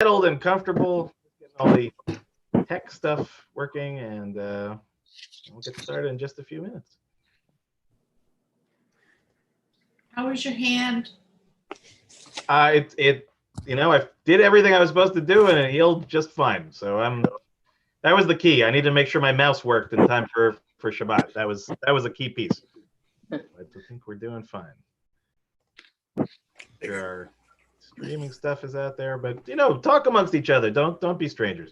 settled and comfortable, getting all the tech stuff working, and we'll get started in just a few minutes. How was your hand? I did everything I was supposed to do, and it healed just fine. So that was the key. I needed to make sure my mouse worked in time for Shabbat. That was a key piece. I think we're doing fine. There are streaming stuff is out there, but talk amongst each other. Don't be strangers.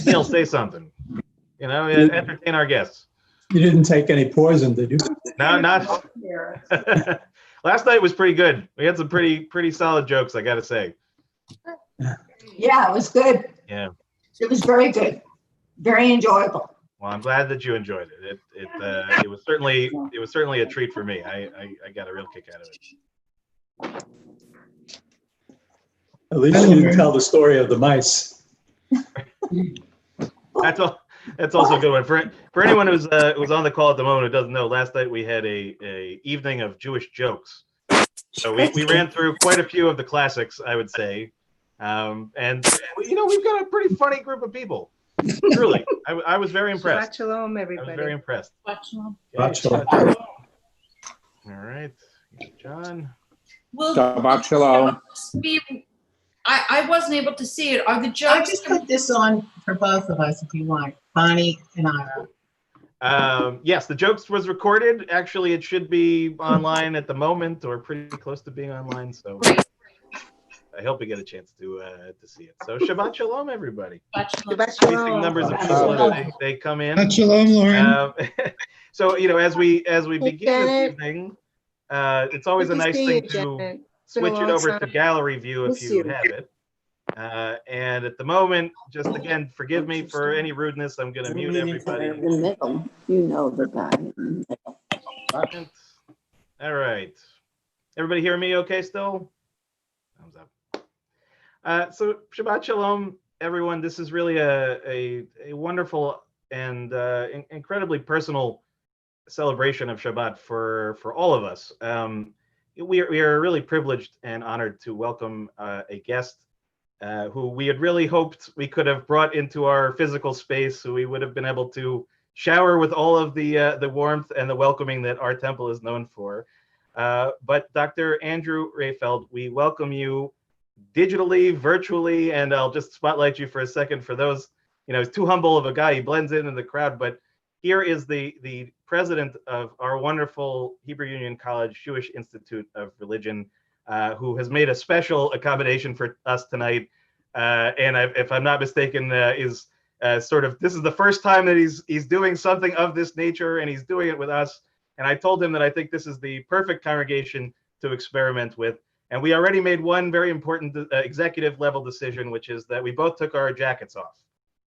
Neil, say something. Entertain our guests. You didn't take any poison, did you? No, not. Last night was pretty good. We had some pretty solid jokes, I gotta say. Yeah, it was good. Yeah. It was very good. Very enjoyable. Well, I'm glad that you enjoyed it. It was certainly a treat for me. I got a real kick out of it. At least you didn't tell the story of the mice. That's also a good one. For anyone who's on the call at the moment who doesn't know, last night we had a evening of Jewish jokes. So we ran through quite a few of the classics, I would say. And we've got a pretty funny group of people. Truly, I was very impressed. Shabbat shalom, everybody. I was very impressed. Shabbat shalom. All right, John. Well, Shabbat shalom. I wasn't able to see it. Are the I jokes? just put this on for both of us if you want, Bonnie and Ira. Yes, the jokes was recorded. Actually, it should be online at the moment, or pretty close to being online. So I hope we get a chance to see it. So Shabbat shalom, everybody. Shabbat Increasing shalom. numbers of people as they come in. Shabbat shalom, Lauren. So as we begin this evening, it's always a nice thing to switch it over to gallery view if you have it. And at the moment, just again, forgive me for any rudeness. I'm going to mute everybody. The middle, the guy in the middle. All right. Everybody hear me okay still? Thumbs up. So Shabbat Shalom, everyone. This is really a wonderful and incredibly personal celebration of Shabbat for all of us. We are really privileged and honored to welcome a guest who we had really hoped we could have brought into our physical space, so we would have been able to shower with all of the warmth and the welcoming that our temple is known for. But Dr. Andrew Rayfeld, we welcome you digitally, virtually, and I'll just spotlight you for a second. For those, he's too humble of a guy. He blends in the crowd, but here is the president of our wonderful Hebrew Union College Jewish Institute of Religion, who has made a special accommodation for us tonight. And if I'm not mistaken, is this is the first time that he's doing something of this nature, and he's doing it with us. And I told him that I think this is the perfect congregation to experiment with. And we already made one very important executive level decision, which is that we both took our jackets off,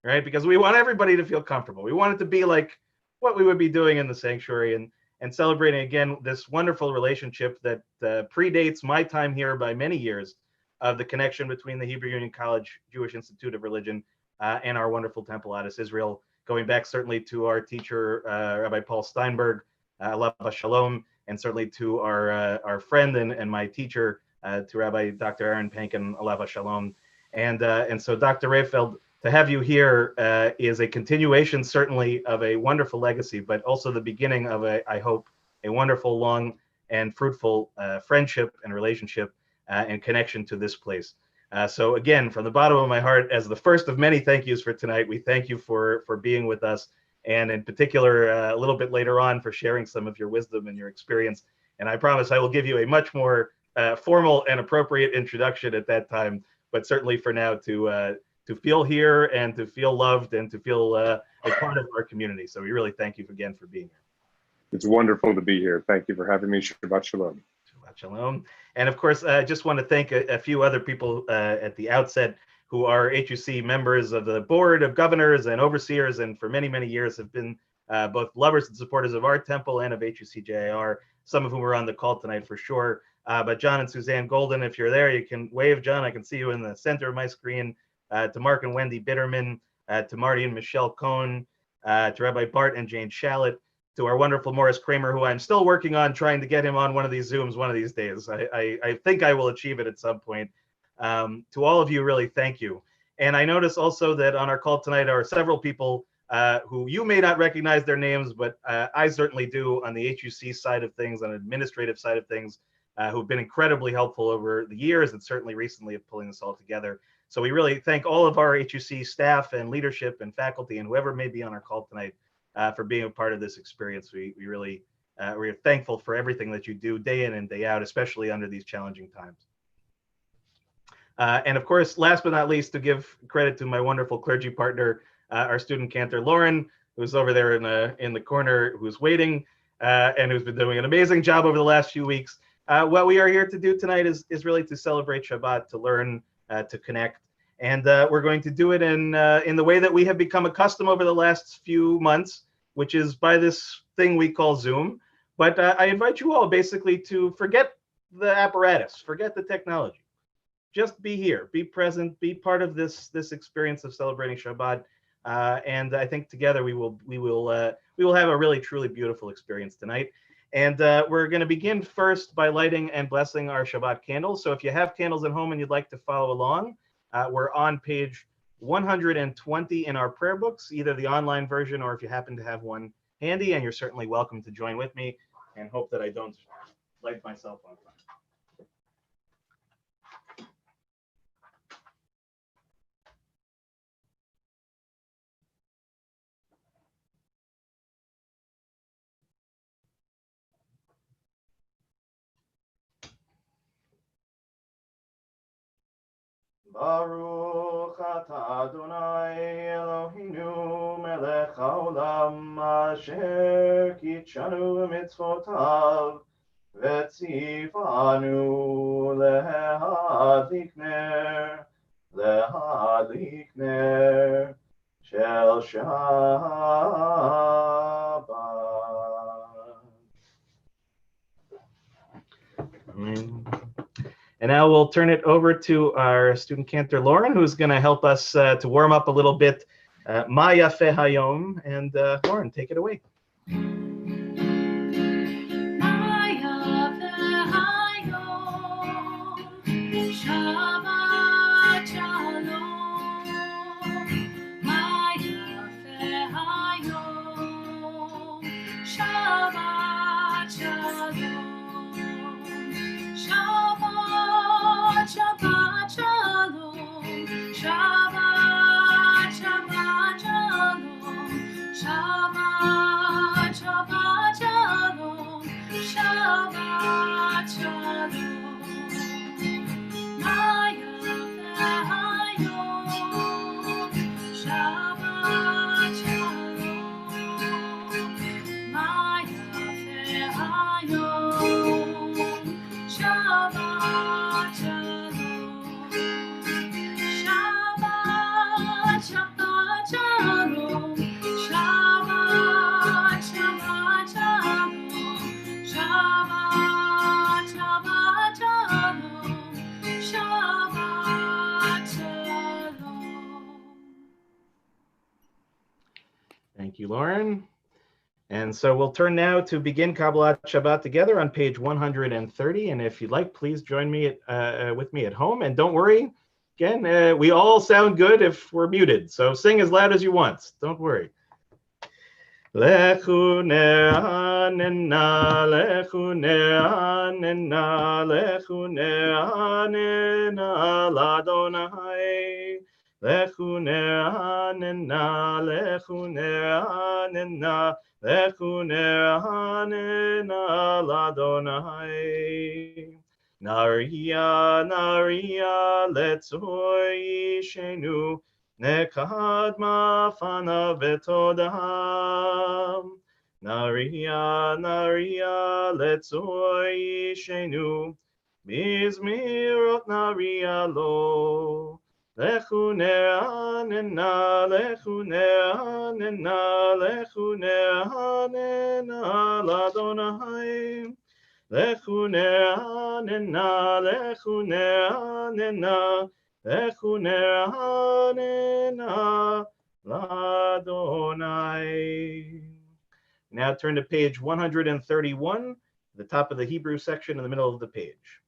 right? Because we want everybody to feel comfortable. We want it to be like what we would be doing in the sanctuary, and celebrating again this wonderful relationship that predates my time here by many years, of the connection between the Hebrew Union College Jewish Institute of Religion and our wonderful temple, Adas Israel, going back certainly to our teacher, Rabbi Paul Steinberg, Alav Shalom, and certainly to our friend and my teacher, to Rabbi Dr. Aaron Pankin, Alav Shalom. And so Dr. Rayfeld, to have you here is a continuation, certainly, of a wonderful legacy, but also the beginning of I hope, a wonderful, long, and fruitful friendship and relationship and connection to this place. So again, from the bottom of my heart, as the first of many thank yous for tonight, we thank you for being with us, and in particular, a little bit later on, for sharing some of your wisdom and your experience. And I promise I will give you a much more formal and appropriate introduction at that time, but certainly for now, to feel here and to feel loved and to feel a part of our community. So we really thank you again for being here. It's wonderful to be here. Thank you for having me. Shabbat shalom. Shabbat shalom. And of course, I just want to thank a few other people at the outset who are HUC members of the board of governors and overseers, and for many, many years have been both lovers and supporters of our temple and of HUC-JIR, some of whom are on the call tonight for sure. But John and Suzanne Golden, if you're there, you can wave. John, I can see you in the center of my screen. To Mark and Wendy Bitterman, to Marty and Michelle Cohn, to Rabbi Bart and Jane Shallett, to our wonderful Morris Kramer, who I'm still working on trying to get him on one of these Zooms one of these days. I think I will achieve it at some point. To all of you, really, thank you. And I notice also that on our call tonight are several people who you may not recognize their names, but I certainly do on the HUC side of things, on the administrative side of things, who've been incredibly helpful over the years and certainly recently of pulling this all together. So we really thank all of our HUC staff and leadership and faculty and whoever may be on our call tonight for being a part of this experience. We're thankful for everything that you do day in and day out, especially under these challenging times. And of course, last but not least, to give credit to my wonderful clergy partner, our student cantor Lauren, who's over there in the corner, who's waiting and who's been doing an amazing job over the last few weeks. What we are here to do tonight is really to celebrate Shabbat, to learn, to connect, and we're going to do it in the way that we have become accustomed over the last few months, which is by this thing we call Zoom. But I invite you all basically to forget the apparatus, forget the technology. Just be here, be present, be part of this experience of celebrating Shabbat, and I think together we will have a really truly beautiful experience tonight. And we're going to begin first by lighting and blessing our Shabbat candles. So if you have candles at home and you'd like to follow along, we're on page 120 in our prayer books, either the online version or if you happen to have one handy, and you're certainly welcome to join with me, and hope that I don't light myself on fire. Baruch atah Adonai Eloheinu melech haolam asher kitshanu b'mitzvotav v'tzivanu lehadlik ner shel Shabbat. Amen. And now we'll turn it over to our student cantor, Lauren, who's going to help us to warm up a little bit. Ma Yafeh Hayom. And Lauren, take it away. Shabbat Shalom. Ma Yafeh Hayom. Shabbat Shalom. Shabbat, Shabbat, Shalom. Shabbat, Shabbat, Shalom. Shabbat, Shabbat, Shalom. Shabbat, Shalom. Ma Yafeh Hayom. Shabbat, Shalom. Ma Yafeh Hayom. Shabbat Shalom. Shabbat, Shabbat Shalom. Shabbat, Shabbat Shalom. Shabbat, Shabbat Shalom. Shabbat Shalom. Thank you, Lauren. And so we'll turn now to begin Kabbalat Shabbat together on page 130. And if you'd like, please join me with me at home. And don't worry, again, we all sound good if we're muted. So sing as loud as you want. Don't worry. Lechu ne'anena, lechu ne'anena, lechu ne'anena l'Adonai. Lechu ne'anena, lechu ne'anena, lechu ne'anena l'Adonai. Nariya, nariya, letzoi shenu, nekad mafana v'todam. Nariya, nariya, letzoi shenu, mizmirot nariya lo. Lechu ne'anena, lechu ne'anena, lechu ne'anena l'Adonai. Lechu ne'anena, lechu ne'anena, lechu ne'anena l'Adonai. Now turn to page 131, the top of the Hebrew section in the middle of the page.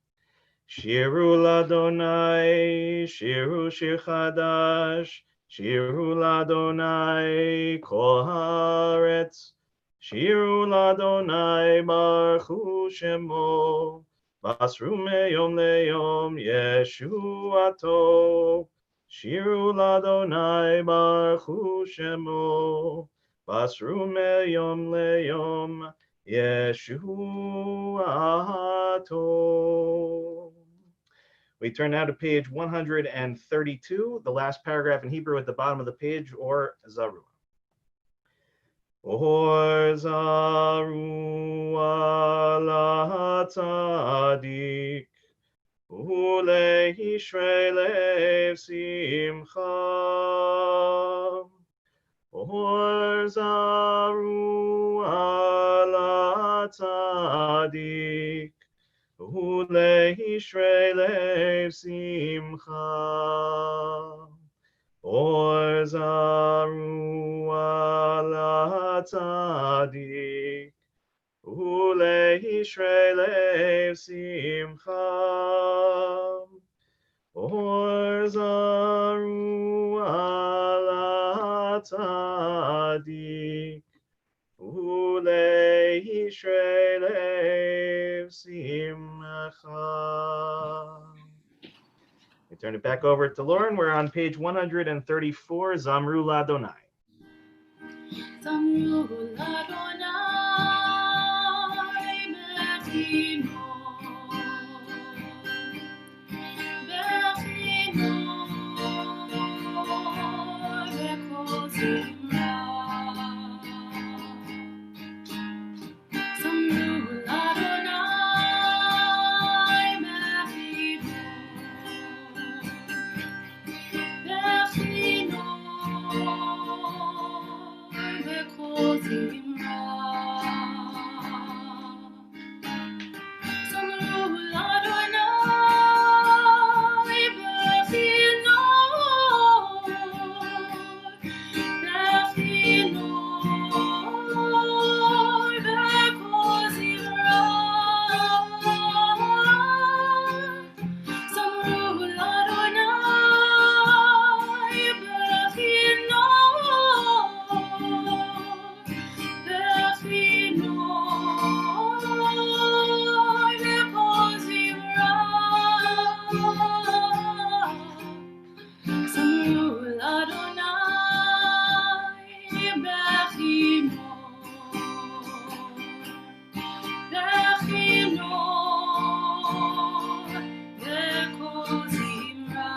Shiru l'Adonai, shiru shir chadash, shiru l'Adonai kol haaretz, shiru l'Adonai baruchu shemo, basru meyom leyom yeshuato, shiru l'Adonai baruchu shemo, basru meyom leyom yeshuato. We turn now to page 132, the last paragraph in Hebrew at the bottom of the page, or Zaru. Or Zaru ala tzadik, ulehishrei lev simcha. Or Zaru ala tzadik, ulehishrei lev simcha. Or Zaru ala tzadik, ulehishrei lev simcha. Or Zaru ala tzadik, ulehishrei lev simcha. We turn it back over to Lauren. We're on page 134, Zamru l'Adonai. Zamru l'Adonai bechino, bechino bechol zimra. Zamru l'Adonai bechino, bechino bechol zimra. Zamru l'Adonai bechino, bechino bechol zimra. Zamru l'Adonai bechino, bechino bechol zimra. Zamru l'Adonai bechino, bechino bechol zimra.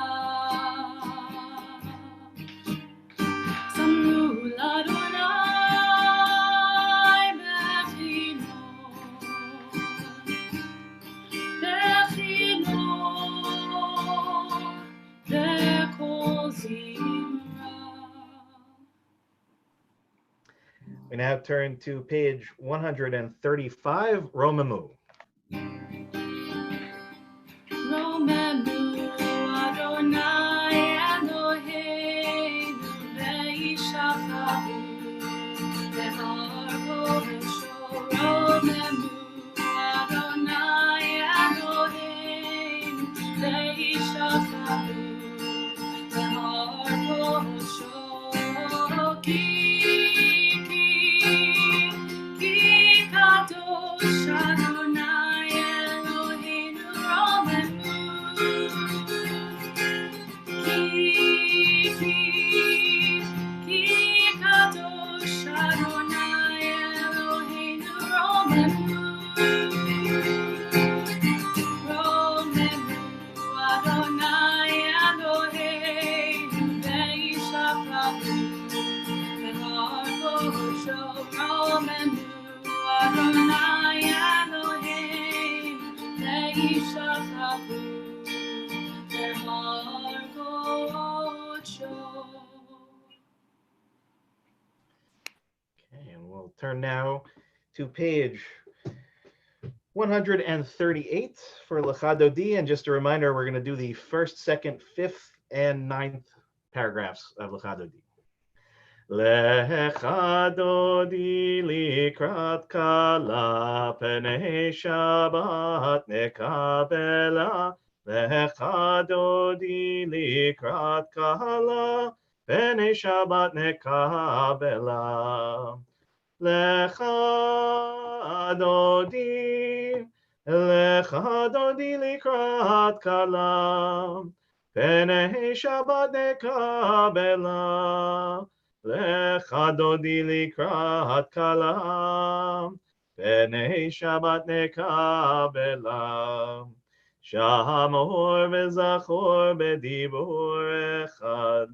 Zamru l'Adonai bechino, bechino bechol zimra. We now turn to page 135, Romamu. Romemu Adonai Eloheinu ve'ishachachu behar kodesho. Romemu Adonai Eloheinu ve'ishachachu behar kodesho. Ki kadosh Adonai Eloheinu Romemu. Ki kadosh Adonai Eloheinu Romemu. Romemu Adonai Eloheinu ve'ishachachu behar kodesho. Romemu Adonai Eloheinu ve'ishachachu behar kodesho. Okay, and we'll turn now to page 138 for Lechadodi. And just a reminder, we're going to do the first, second, fifth, and ninth paragraphs of Lechadodi. Lecha dodi likrat kala, Penei Shabbat nekabela. Lecha dodi likrat kala, Penei Shabbat nekabela. Lecha dodi likrat kala, Penei Shabbat nekabela. Lecha dodi likrat kala, Penei Shabbat nekabela. Shamor v'zachor b'dibur echad,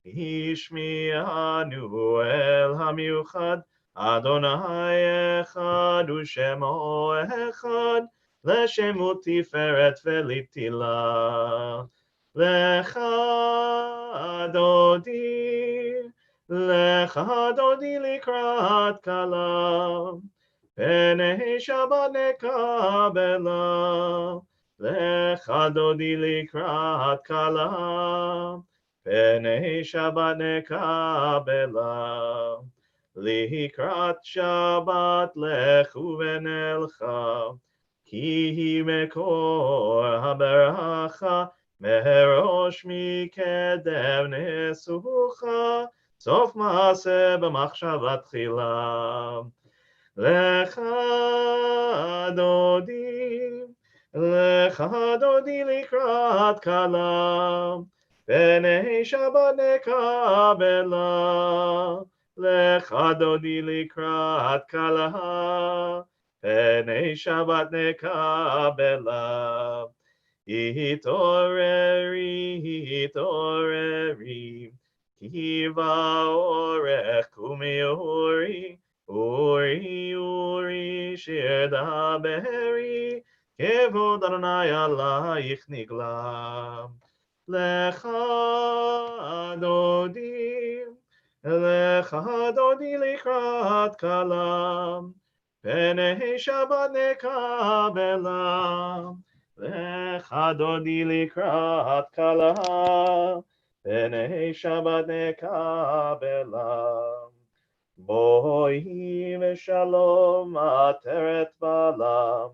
Ishmi'anu el hamiuchad, Adonai echad u'shemo echad, L'shemu tiferet v'litila. Lecha dodi likrat kala, Penei Shabbat nekabela. Lecha dodi likrat kala, Penei Shabbat nekabela. Likrat Shabbat lechu v'nelcha, Ki mekor haberacha, Merosh mikedem nesucha, Sof maaseh b'machshavat tchila. Lecha dodi likrat kala, Penei Shabbat nekabela. Lecha dodi likrat kala, Penei Shabbat nekabela. Hitoreri, Kiva orech kumiori, Uri, shir daberi, Kevod Adonai alayich nigla. Lecha dodi likrat kala, Penei Shabbat nekabela. Lecha dodi likrat kala, Penei Shabbat nekabela. Boi v'shalom ateret bala,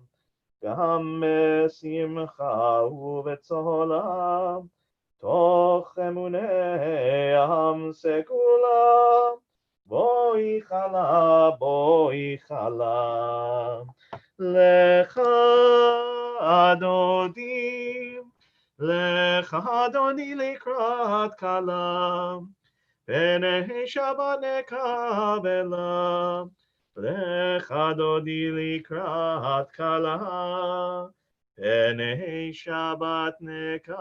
Gam besimcha u'betzola, Toch emunei am segula, Boi chala, Lecha dodi likrat kala, Penei Shabbat nekabela. Lecha dodi likrat kala, Penei Shabbat nekabela.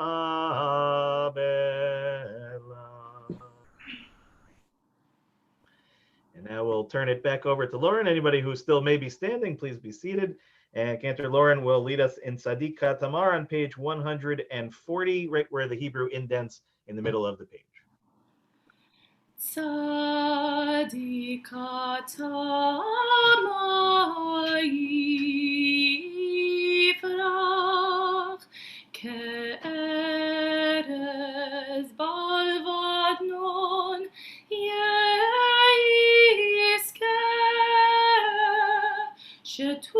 And now we'll turn it back over to Lauren. Anybody who still may be standing, please be seated. And Cantor Lauren will lead us in Tzadik Tamar on page 140, right where the Hebrew indents in the middle of the page. Tzadik Tamar yifrach, Ke'erez balvad non yizkeh, Shetulim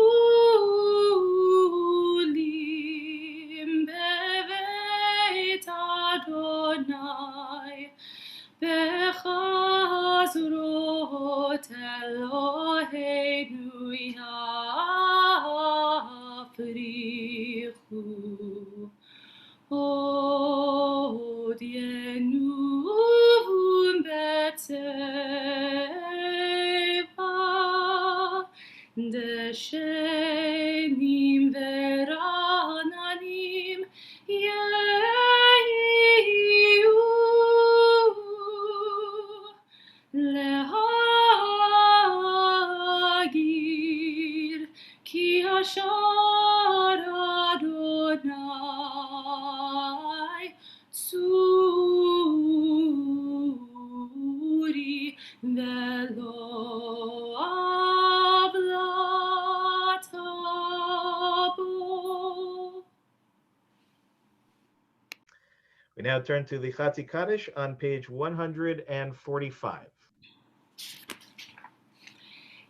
beveit Adonai, Bechazrot Eloheinu yafrichu, Od yenuvun betzeva, Deshenim verananim yehiyu, Lehagir ki hashar Adonai tsuri velo avlatabo. We now turn to the Chatzi Kaddish on page 145.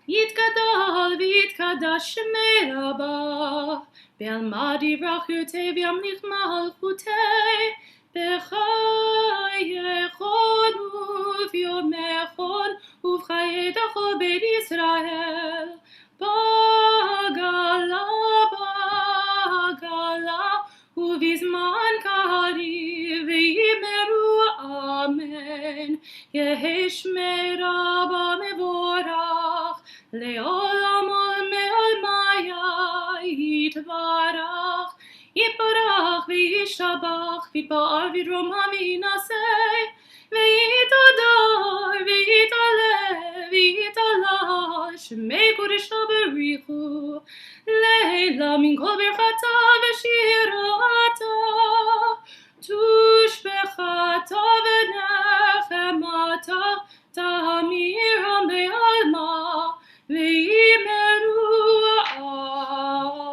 יתגדל ויתקדש שמי רבה, וילמד יברכותי וימליך מלכותי, בחייכון וביומכון ובחיי כל בית ישראל. בגלה ובזמן קריב ויאמרו אמן. יהי שמי רבה מבורך לעולם עולמי יתברך. יתברך וישתבח ויתפאר ויתרומם ויינשא ויתהדר ויתעלה ויתעלה שמי קודשא בריחו לילה מן כל ברכתה ושירתה תושבחתה ונחמתה תמירה בעלמא ויאמרו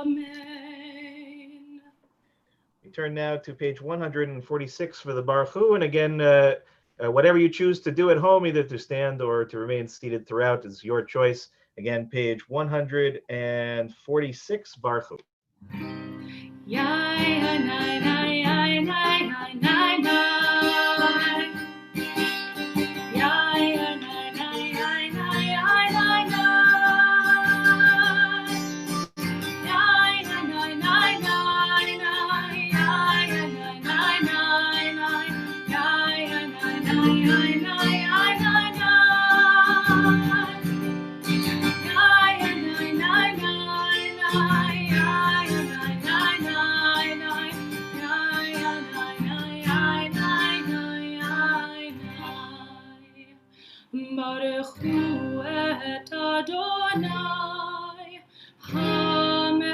amen. We turn now to page 146 for the Baruch Hu, and again, whatever you choose to do at home, either to stand or to remain seated throughout, is your choice. Again, page 146, Baruch Hu. Baruch Hu et Adonai HaMevorach.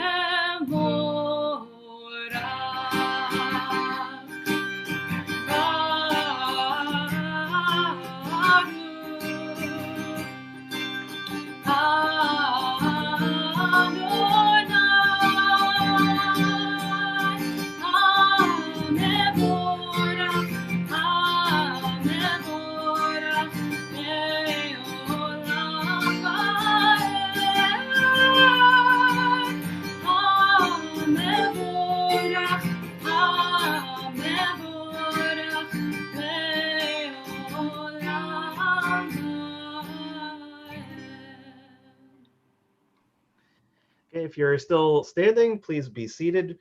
Okay, if you're still standing, please be seated.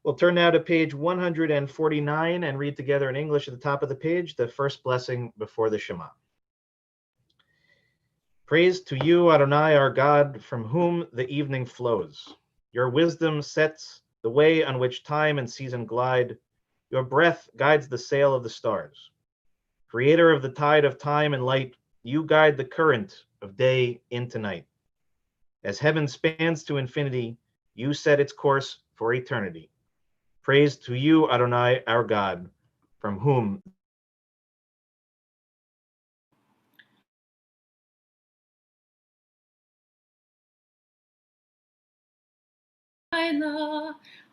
We'll turn now to page 149 and read together in English at the top of the page, the first blessing before the Shema. Praise to you, Adonai, our God, from whom the evening flows. Your wisdom sets the way on which time and season glide. Your breath guides the sail of the stars. Creator of the tide of time and light, you guide the current of day into night. As heaven spans to infinity, you set its course for eternity. Praise to you, Adonai, our God, from whom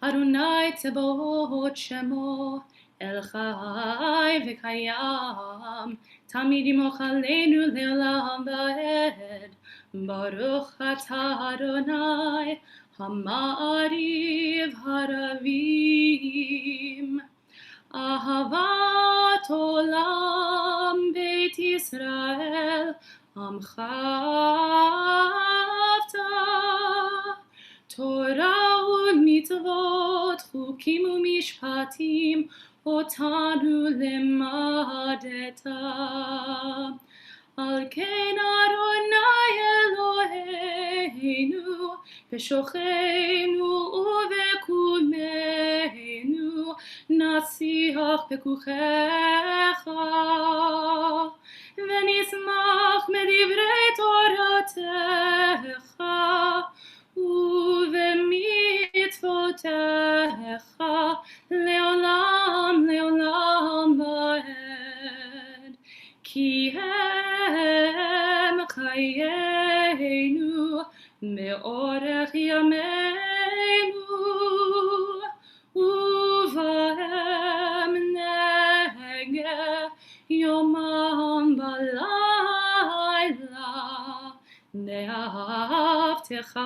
Adonai Tzebaot Shemo El Chai V'Kayam Tamid Yimoch Aleinu Le'olam Va'ed. Baruch Atah Adonai Ha'ma'ariv Haravim. Ahavat Olam Beit Yisrael Amcha Avta. Torah u'mitzvot, chukim u'mishpatim, otanu lemadeta. Al ken Adonai Eloheinu, b'shochenu u'v'kumeinu, nasiach b'kuchecha, v'nismach medivrei Toratecha, ובמצוותיך לעולם לעולם ועד. כי הם חיינו מאורך ימינו, ובהם נגע יומם ולילה. ואהבתך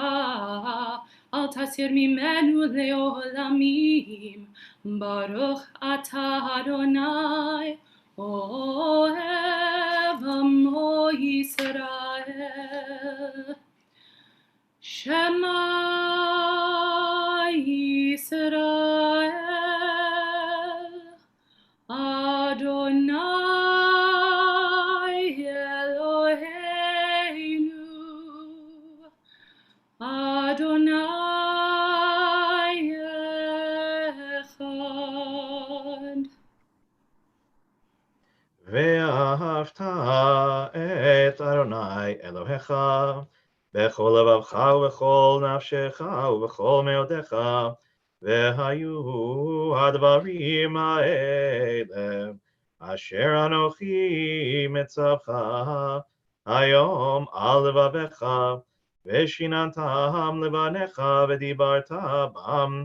אל תסיר ממנו לעולמים. ברוך אתה אדוני אוהב עמו ישראל. שמע ישראל אדוני אלוהינו אדוני אחד. ואהבת את אדוני אלוהיך בכל לבבך ובכל נפשך ובכל מאודך, והיו הדברים האלה אשר אנוכי מצווך היום על לבבך, ושיננתם לבניך ודיברת בם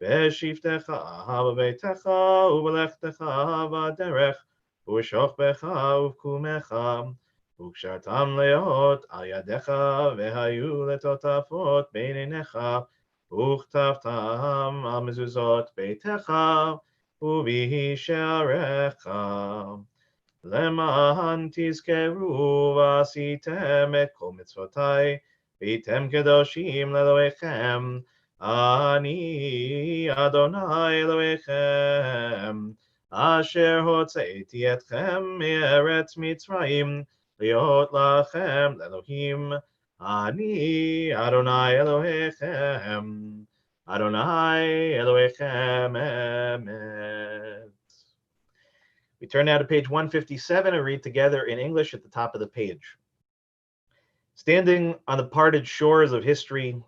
בשבתך ובביתך ובלכתך בדרך ובשוכבך ובקומך, וקשרתם להיות על ידיך, והיו לטוטפות בין עיניך, וכתבתם על מזוזות ביתך ובשעריך, למען תזכרו ועשיתם את כל מצוותי, והייתם קדושים לאלוהיכם, אני אדוני אלוהיכם, אשר הוצאתי אתכם מארץ מצרים, להיות לכם לאלוהים, אני אדוני אלוהיכם, אדוני אלוהיכם אמת. We turn now to page 157 and read together in English at the top of the page. Standing on the parted shores of history,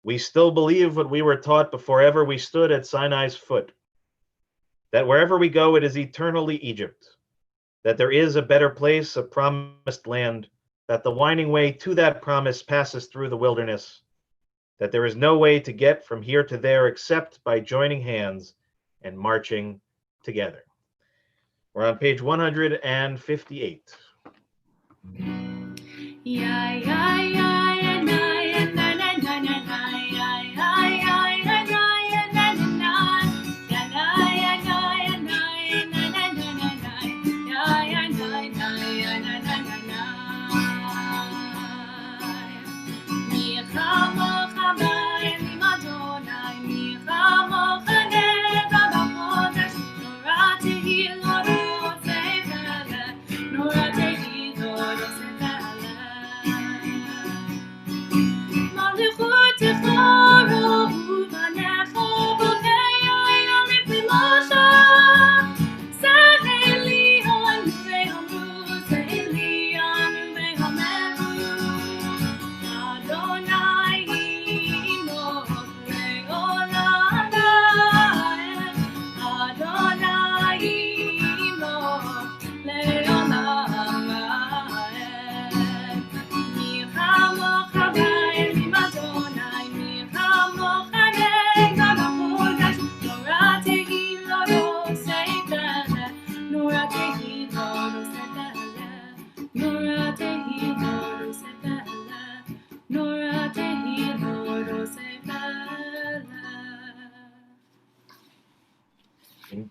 we still believe what we were taught before ever we stood at Sinai's foot, that wherever we go, it is eternally Egypt, that there is a better place, a promised land, that the winding way to that promise passes through the wilderness, that there is no way to get from here to there except by joining hands and marching together. We're on page 158.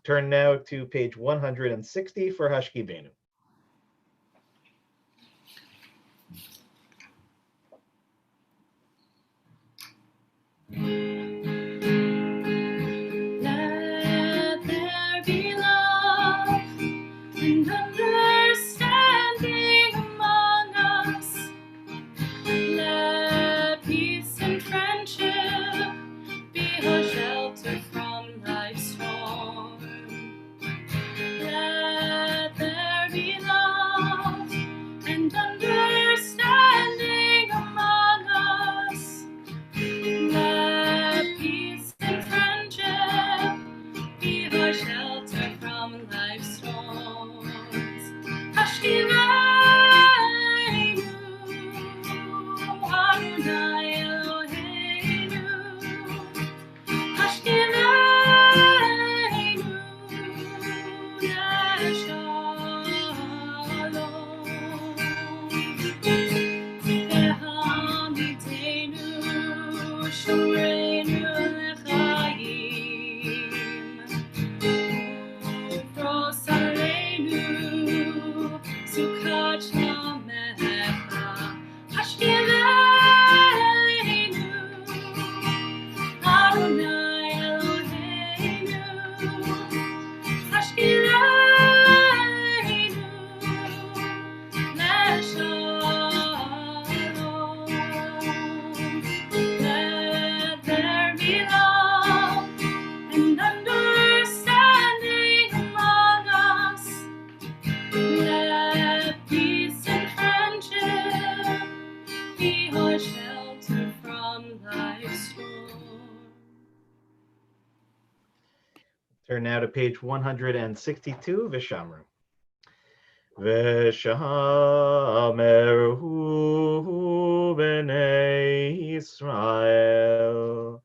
Turn now to page 160 for Hashkivenu. Let there be love and understanding among us. Let peace and friendship be our shelter from life's storm. Let there be love and understanding among us. Let Sukkot Lamecha, Hashkeleinu, Adonai Eloheinu, Hashkeleinu, Leshalom. Let there be love and understanding among us. Let peace and friendship be our shelter from life's storm. Turn now to page 162, Vishamru. Veshameru b'nei Israel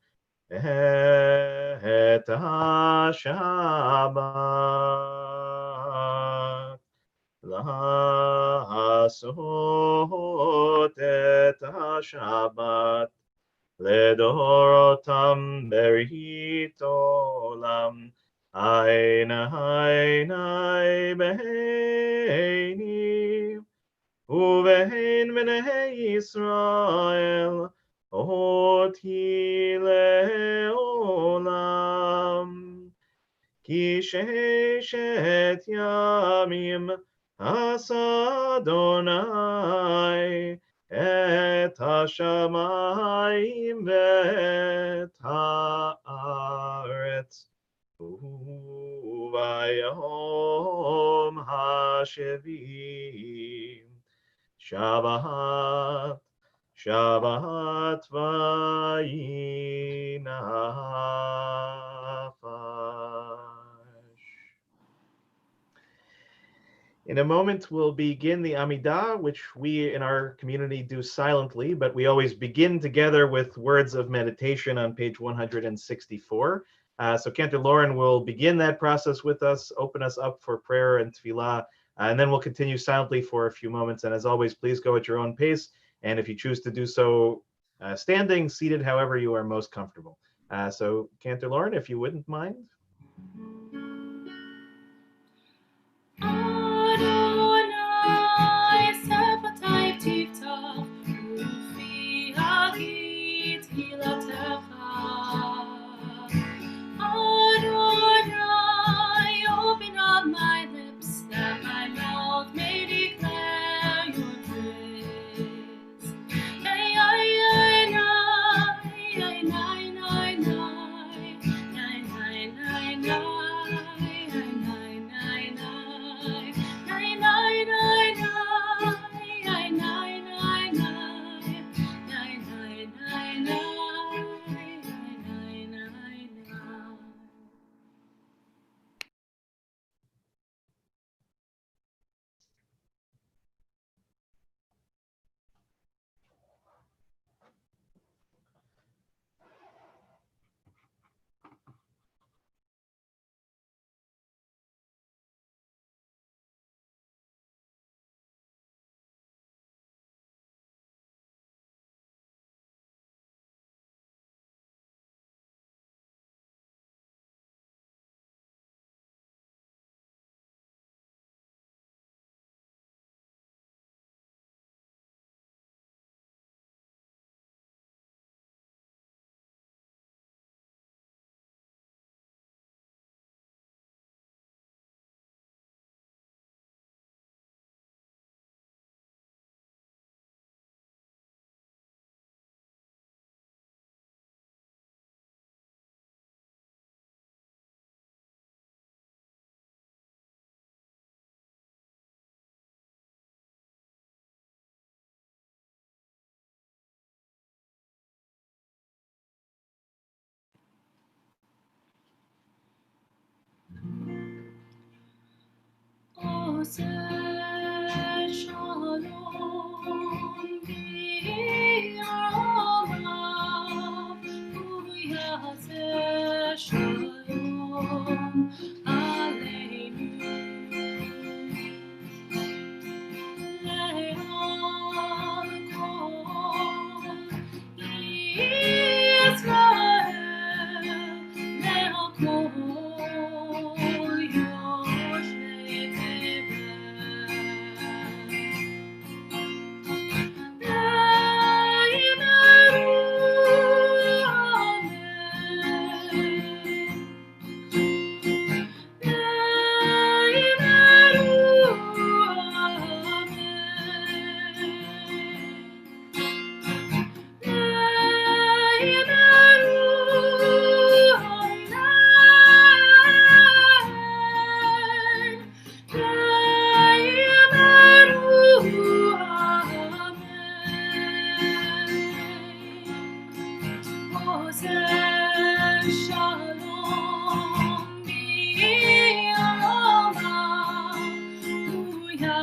et ha-Shabbat לעשות את השבת לדורותם ברית עולם. עיני בהני ובהן בני ישראל אותי לעולם. כי ששת ימים עשה אדוני את השמיים ואת הארץ, וביום השביעי שבת, שבת ויהי נפש. In a moment, we'll begin the Amidah, which we in our community do silently, but we always begin together with words of meditation on page 164. So Cantor Lauren will begin that process with us, open us up for prayer and tefillah, and then we'll continue silently for a few moments. And as always, please go at your own pace. And if you choose to do so standing, seated, however you are most comfortable. So Cantor Lauren, if you wouldn't mind. Adonai sefatai tiftach ufi hagit hilatecha. Adonai, open up my lips that my mouth may declare your praise. Ay, ay, ay, ay, ay, ay, ay, ay, ay, ay.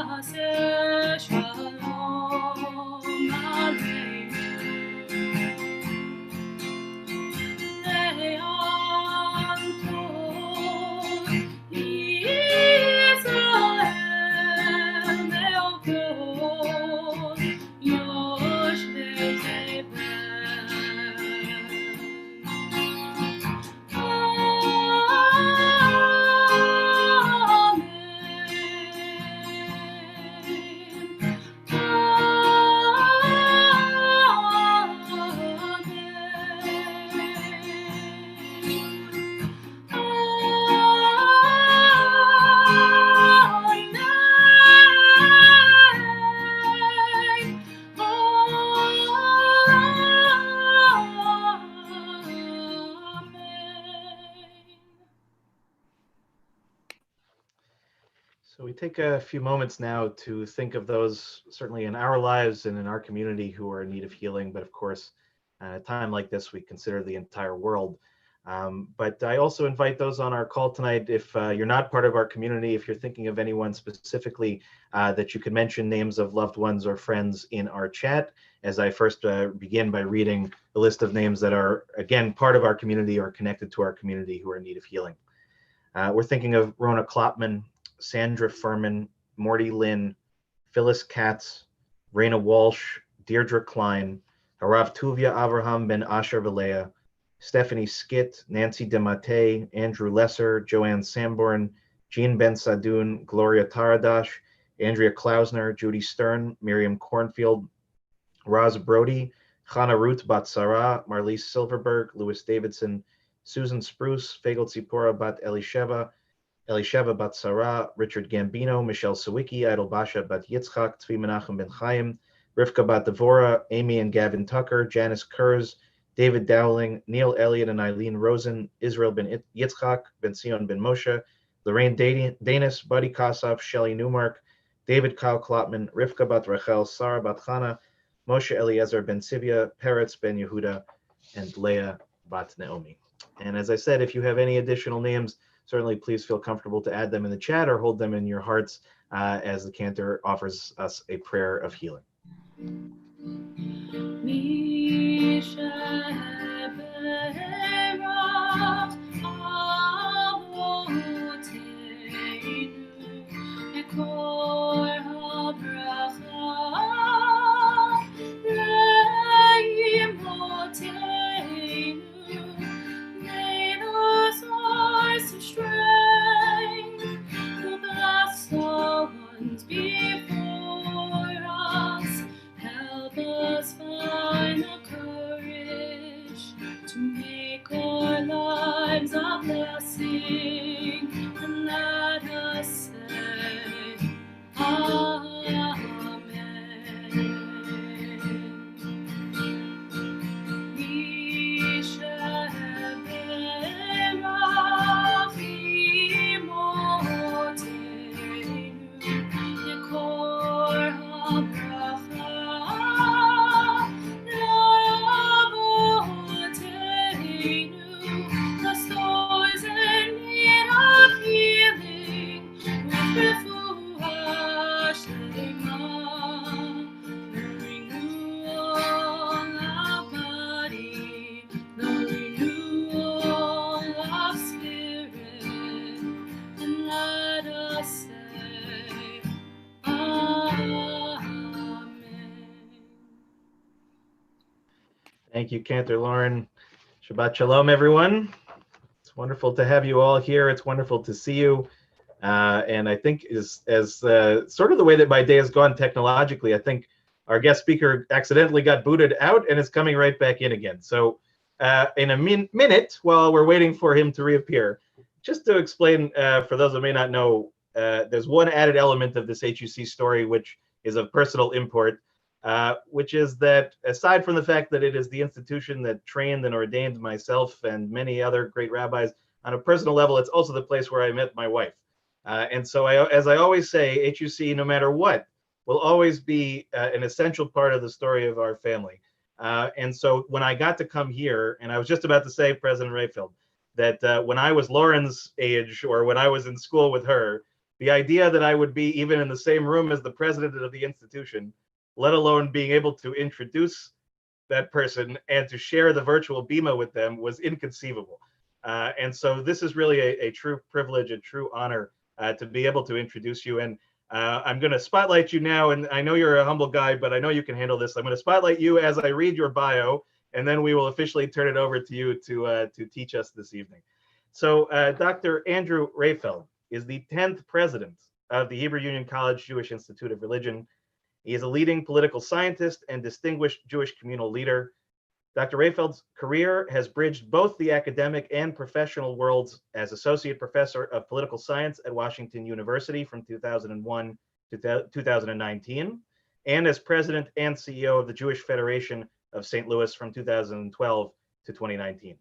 יעשה שלום עלינו. לעם כל ישראל מעל כל יושבי תבל. So we take a few moments now to think of those certainly in our lives and in our community who are in need of healing. But of course, at a time like this, we consider the entire world. But I also invite those on our call tonight, if you're not part of our community, if you're thinking of anyone specifically, that you could mention names of loved ones or friends in our chat, as I first begin by reading the list of names that are, again, part of our community or connected to our community who are in need of healing. We're thinking of Rona Klopman, Sandra Furman, Morty Lynn, Phyllis Katz, Raina Walsh, Deirdre Klein, Harav Tuvia Avraham ben Asher Valea, Stephanie Skitt, Nancy DeMate, Andrew Lesser, Joanne Sanborn, Jean Ben Sadoun, Gloria Taradash, Andrea Klausner, Judy Stern, Miriam Cornfield, Roz Brody, Chana Ruth Batsara, Marlise Silverberg, Louis Davidson, Susan Spruce, Fagel Tzipora Bat Elisheva Bat Sarah, Richard Gambino, Michelle Sawicki, Idol Basha Bat Yitzchak, Tzvi Menachem Ben Chaim, Rivka Bat Devora, Amy and Gavin Tucker, Janice Kurz, David Dowling, Neil Elliott and Eileen Rosen, Israel Ben Yitzchak, Ben Sion Ben Moshe, Lorraine Danis, Buddy Kossoff, Shelley Newmark, David Kyle Klopman, Rivka Bat Rachel, Sarah Bat Chana, Moshe Eliezer Ben Sivia, Peretz Ben Yehuda, and Leah Bat Naomi. And as I said, if you have any additional names, certainly please feel comfortable to add them in the chat or hold them in your hearts as the cantor offers us a prayer of healing. Before us, help us find the courage to make our lives a blessing, and let us say Amen. Thank you, Cantor Lauren. Shabbat Shalom, everyone. It's wonderful to have you all here. It's wonderful to see you. And I think as sort of the way that my day has gone technologically, I think our guest speaker accidentally got booted out and is coming right back in again. So in a minute, while we're waiting for him to reappear, just to explain for those that may not know, there's one added element of this HUC story, which is of personal import, which is that aside from the fact that it is the institution that trained and ordained myself and many other great rabbis, on a personal level, it's also the place where I met my wife. And so as I always say, HUC, no matter what, will always be an essential part of the story of our family. And so when I got to come here, and I was just about to say, President Rayfield, that when I was Lauren's age, or when I was in school with her, the idea that I would be even in the same room as the president of the institution, let alone being able to introduce that person and to share the virtual bima with them, was inconceivable. And so this is really a true privilege, a true honor to be able to introduce you. And I'm going to spotlight you now. And I know you're a humble guy, but I know you can handle this. I'm going to spotlight you as I read your bio, and then we will officially turn it over to you to teach us this evening. So Dr. Andrew Rayfeld is the 10th president of the Hebrew Union College Jewish Institute of Religion. He is a leading political scientist and distinguished Jewish communal leader. Dr. Rayfeld's career has bridged both the academic and professional worlds as Associate Professor of Political Science at Washington University from 2001 to 2019, and as President and CEO of the Jewish Federation of St. Louis from 2012 to 2019.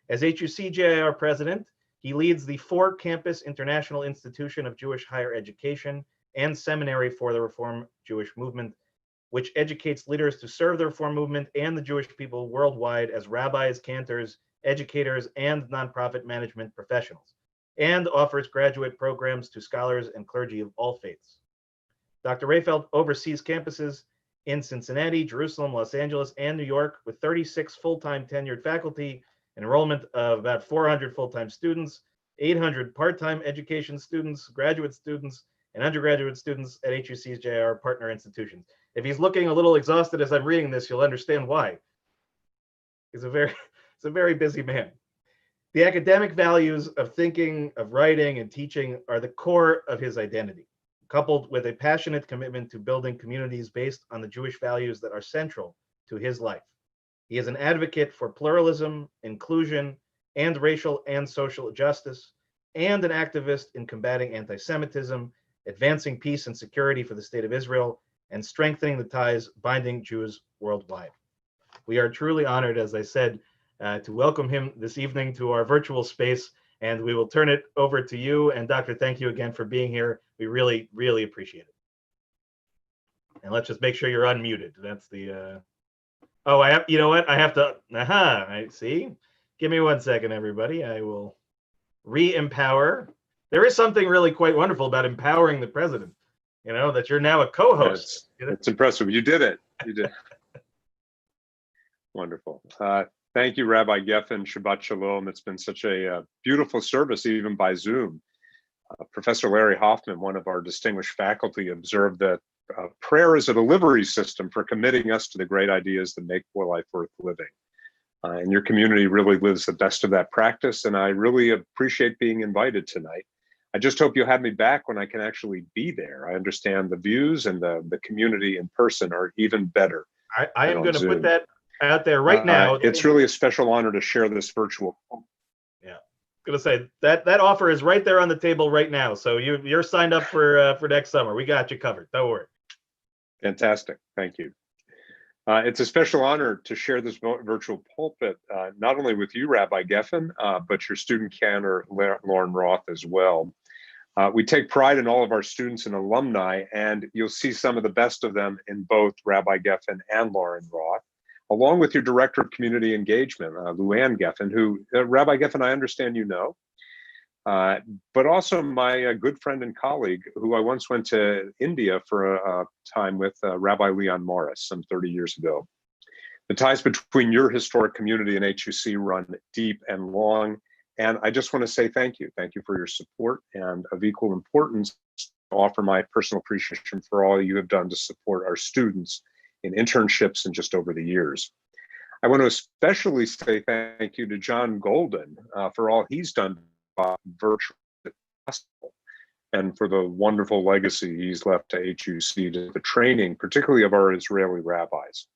As HUC-JIR President, he leads the 4-campus International Institution of Jewish Higher Education and Seminary for the Reform Jewish Movement, which educates leaders to serve the Reform movement and the Jewish people worldwide as rabbis, cantors, educators, and nonprofit management professionals, and offers graduate programs to scholars and clergy of all faiths. Dr. Rayfeld oversees campuses in Cincinnati, Jerusalem, Los Angeles, and New York, with 36 full-time tenured faculty, enrollment of about 400 full-time students, 800 part-time education students, graduate students, and undergraduate students at HUC's JIR partner institutions. If he's looking a little exhausted as I'm reading this, you'll understand why. He's a very busy man. The academic values of thinking, of writing, and teaching are the core of his identity, coupled with a passionate commitment to building communities based on the Jewish values that are central to his life. He is an advocate for pluralism, inclusion, and racial and social justice, and an activist in combating anti-Semitism, advancing peace and security for the state of Israel, and strengthening the ties binding Jews worldwide. We are truly honored, as I said, to welcome him this evening to our virtual space, and we will turn it over to you. And Doctor, thank you again for being here. We really, really appreciate it. And let's just make sure you're unmuted. That's the, oh, I have, you know what? I have to, I see. Give me 1 second, everybody. I will re-empower. There is something really quite wonderful about empowering the president, you know, that you're now a co-host. It's impressive. You did it. You did. Wonderful. Thank you, Rabbi Geffen. Shabbat Shalom. It's been such a beautiful service, even by Zoom. Professor Larry Hoffman, one of our distinguished faculty, observed that prayer is a delivery system for committing us to the great ideas that make life worth living. And your community really lives the best of that practice, and I really appreciate being invited tonight. I just hope you'll have me back when I can actually be there. I understand the views and the community in person are even better. I am going to put that out there right now. It's really a special honor to share this virtual. Yeah, I'm going to say that offer is right there on the table right now. So you're signed up for next summer. We got you covered. Don't worry. Fantastic. Thank you. It's a special honor to share this virtual pulpit, not only with you, Rabbi Geffen, but your student cantor, Lauren Roth, as well. We take pride in all of our students and alumni, and you'll see some of the best of them in both Rabbi Geffen and Lauren Roth, along with your Director of Community Engagement, Luann Geffen, who, Rabbi Geffen, I understand you know, but also my good friend and colleague, who I once went to India for a time with, Rabbi Leon Morris, some 30 years ago. The ties between your historic community and HUC run deep and long. And I just want to say thank you. Thank you for your support, and of equal importance, offer my personal appreciation for all you have done to support our students in internships and just over the years. I want to especially say thank you to John Golden for all he's done virtual and for the wonderful legacy he's left to HUC, to the training, particularly of our Israeli rabbis.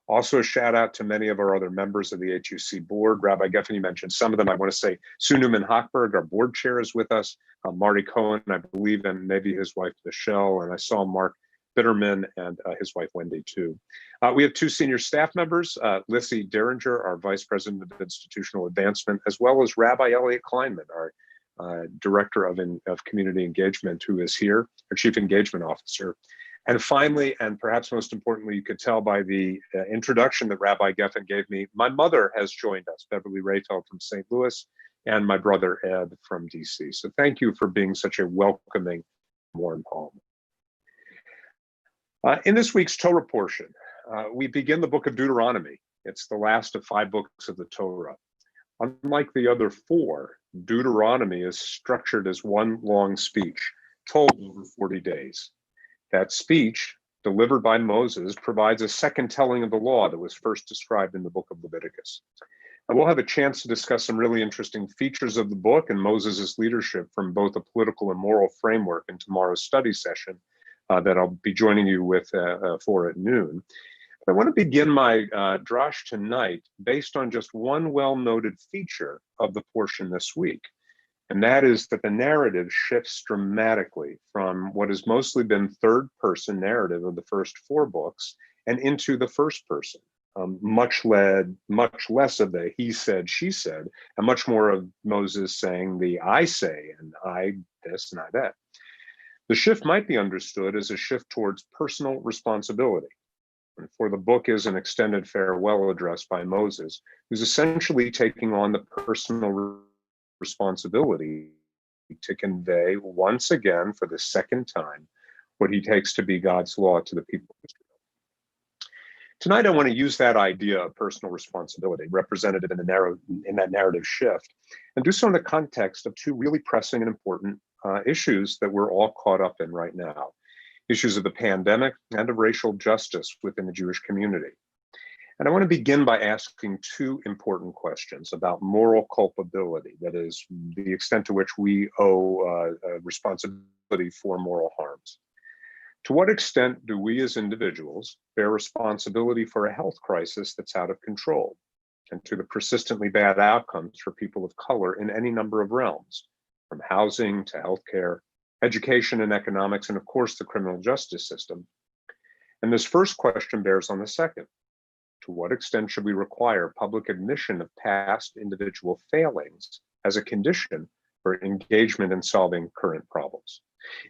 Also, a shout out to many of our other members of the HUC board. Rabbi Geffen, you mentioned some of them. I want to say Sue Newman-Hochberg, our board chair, is with us. Marty Cohen, I believe, and maybe his wife, Michelle. And I saw Mark Bitterman and his wife, Wendy, too. We have two senior staff members, Lissy Derringer, our Vice President of Institutional Advancement, as well as Rabbi Elliot Kleinman, our Director of Community Engagement, who is here, our Chief Engagement Officer. And finally, and perhaps most importantly, you could tell by the introduction that Rabbi Geffen gave me, my mother has joined us, Beverly Rayfeld from St. Louis, and my brother Ed from DC. So thank you for being such a welcoming warm home. In this week's Torah portion, we begin the book of Deuteronomy. It's the last of 5 books of the Torah. Unlike the other 4, Deuteronomy is structured as one long speech told over 40 days. That speech, delivered by Moses, provides a second telling of the law that was first described in the book of Leviticus. And we'll have a chance to discuss some really interesting features of the book and Moses' leadership from both a political and moral framework in tomorrow's study session that I'll be joining you with for at noon. I want to begin my drash tonight based on just one well-noted feature of the portion this week, and that is that the narrative shifts dramatically from what has mostly been third-person narrative of the first 4 books and into the first person. Much less of the he said, she said, and much more of Moses saying the I say, and I this and I that. The shift might be understood as a shift towards personal responsibility. For the book is an extended farewell address by Moses, who's essentially taking on the personal responsibility to convey once again for the second time what he takes to be God's law to the people of Israel. Tonight, I want to use that idea of personal responsibility represented in that narrative shift and do so in the context of 2 really pressing and important issues that we're all caught up in right now. Issues of the pandemic and of racial justice within the Jewish community. And I want to begin by asking 2 important questions about moral culpability, that is, the extent to which we owe responsibility for moral harms. To what extent do we as individuals bear responsibility for a health crisis that's out of control, and to the persistently bad outcomes for people of color in any number of realms, from housing to healthcare, education and economics, and of course the criminal justice system? And this first question bears on the second. To what extent should we require public admission of past individual failings as a condition for engagement in solving current problems?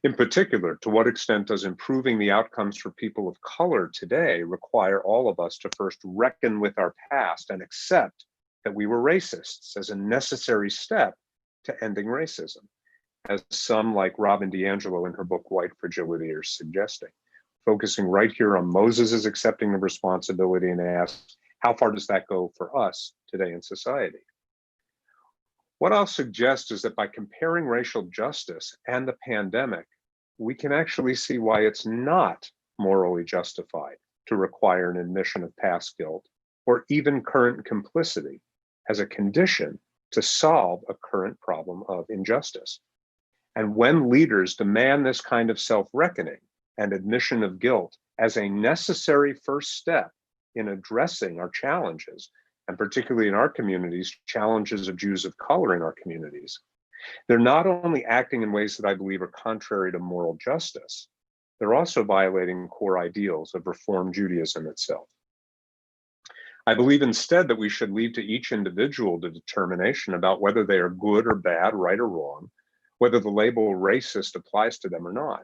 In particular, to what extent does improving the outcomes for people of color today require all of us to first reckon with our past and accept that we were racists as a necessary step to ending racism, as some like Robin DiAngelo in her book White Fragility are suggesting, focusing right here on Moses' accepting the responsibility and asks, how far does that go for us today in society? What I'll suggest is that by comparing racial justice and the pandemic, we can actually see why it's not morally justified to require an admission of past guilt or even current complicity as a condition to solve a current problem of injustice. And when leaders demand this kind of self-reckoning and admission of guilt as a necessary first step in addressing our challenges, and particularly in our communities, challenges of Jews of color in our communities, they're not only acting in ways that I believe are contrary to moral justice, they're also violating core ideals of Reform Judaism itself. I believe instead that we should leave to each individual the determination about whether they are good or bad, right or wrong, whether the label racist applies to them or not.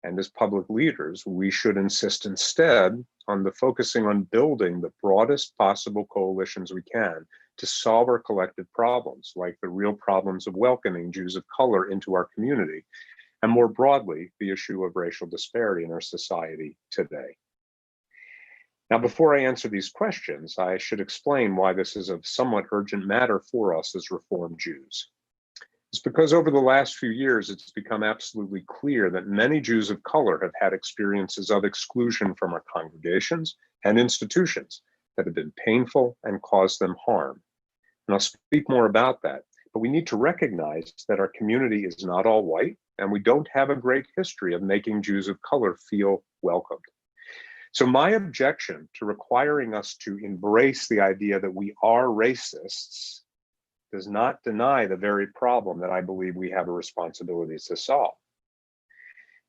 And as public leaders, we should insist instead on the focusing on building the broadest possible coalitions we can to solve our collective problems, like the real problems of welcoming Jews of color into our community, and more broadly, the issue of racial disparity in our society today. Now, before I answer these questions, I should explain why this is a somewhat urgent matter for us as Reformed Jews. It's because over the last few years, it's become absolutely clear that many Jews of color have had experiences of exclusion from our congregations and institutions that have been painful and caused them harm. And I'll speak more about that, but we need to recognize that our community is not all white, and we don't have a great history of making Jews of color feel welcomed. So my objection to requiring us to embrace the idea that we are racists does not deny the very problem that I believe we have a responsibility to solve.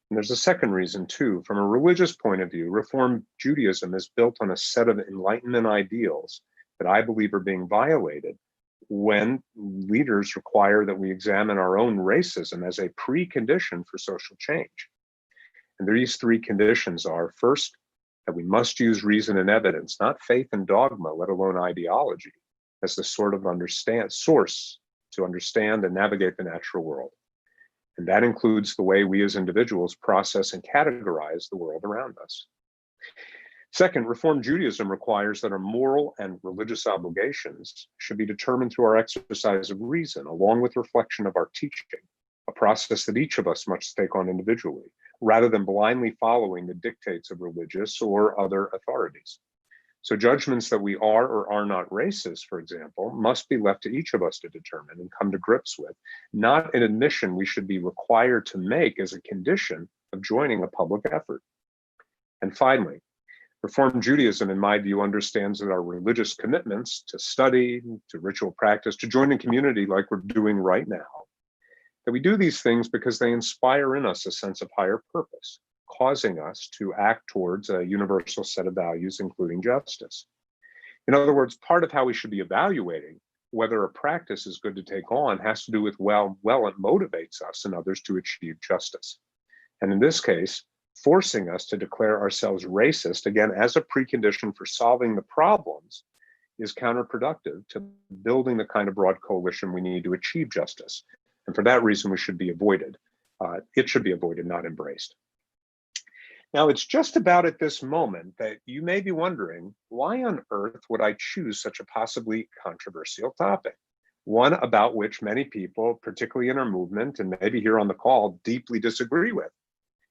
And there's a second reason too. From a religious point of view, Reform Judaism is built on a set of Enlightenment ideals that I believe are being violated when leaders require that we examine our own racism as a precondition for social change. And these 3 conditions are: first, that we must use reason and evidence, not faith and dogma, let alone ideology, as the sort of source to understand and navigate the natural world. And that includes the way we as individuals process and categorize the world around us. Second, Reform Judaism requires that our moral and religious obligations should be determined through our exercise of reason, along with reflection of our teaching, a process that each of us must take on individually, rather than blindly following the dictates of religious or other authorities. So judgments that we are or are not racist, for example, must be left to each of us to determine and come to grips with, not an admission we should be required to make as a condition of joining a public effort. And finally, Reform Judaism, in my view, understands that our religious commitments to study, to ritual practice, to join a community like we're doing right now, that we do these things because they inspire in us a sense of higher purpose, causing us to act towards a universal set of values, including justice. In other words, part of how we should be evaluating whether a practice is good to take on has to do with, well, it motivates us and others to achieve justice. And in this case, forcing us to declare ourselves racist, again, as a precondition for solving the problems, is counterproductive to building the kind of broad coalition we need to achieve justice. And for that reason, we should be avoided. It should be avoided, not embraced. Now, it's just about at this moment that you may be wondering, why on earth would I choose such a possibly controversial topic? One about which many people, particularly in our movement and maybe here on the call, deeply disagree with,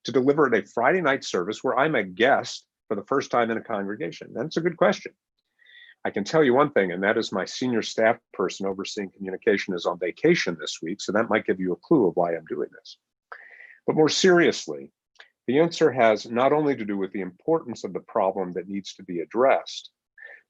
to deliver at a Friday night service where I'm a guest for the first time in a congregation? That's a good question. I can tell you one thing, and that is my senior staff person overseeing communication is on vacation this week, so that might give you a clue of why I'm doing this. But more seriously, the answer has not only to do with the importance of the problem that needs to be addressed,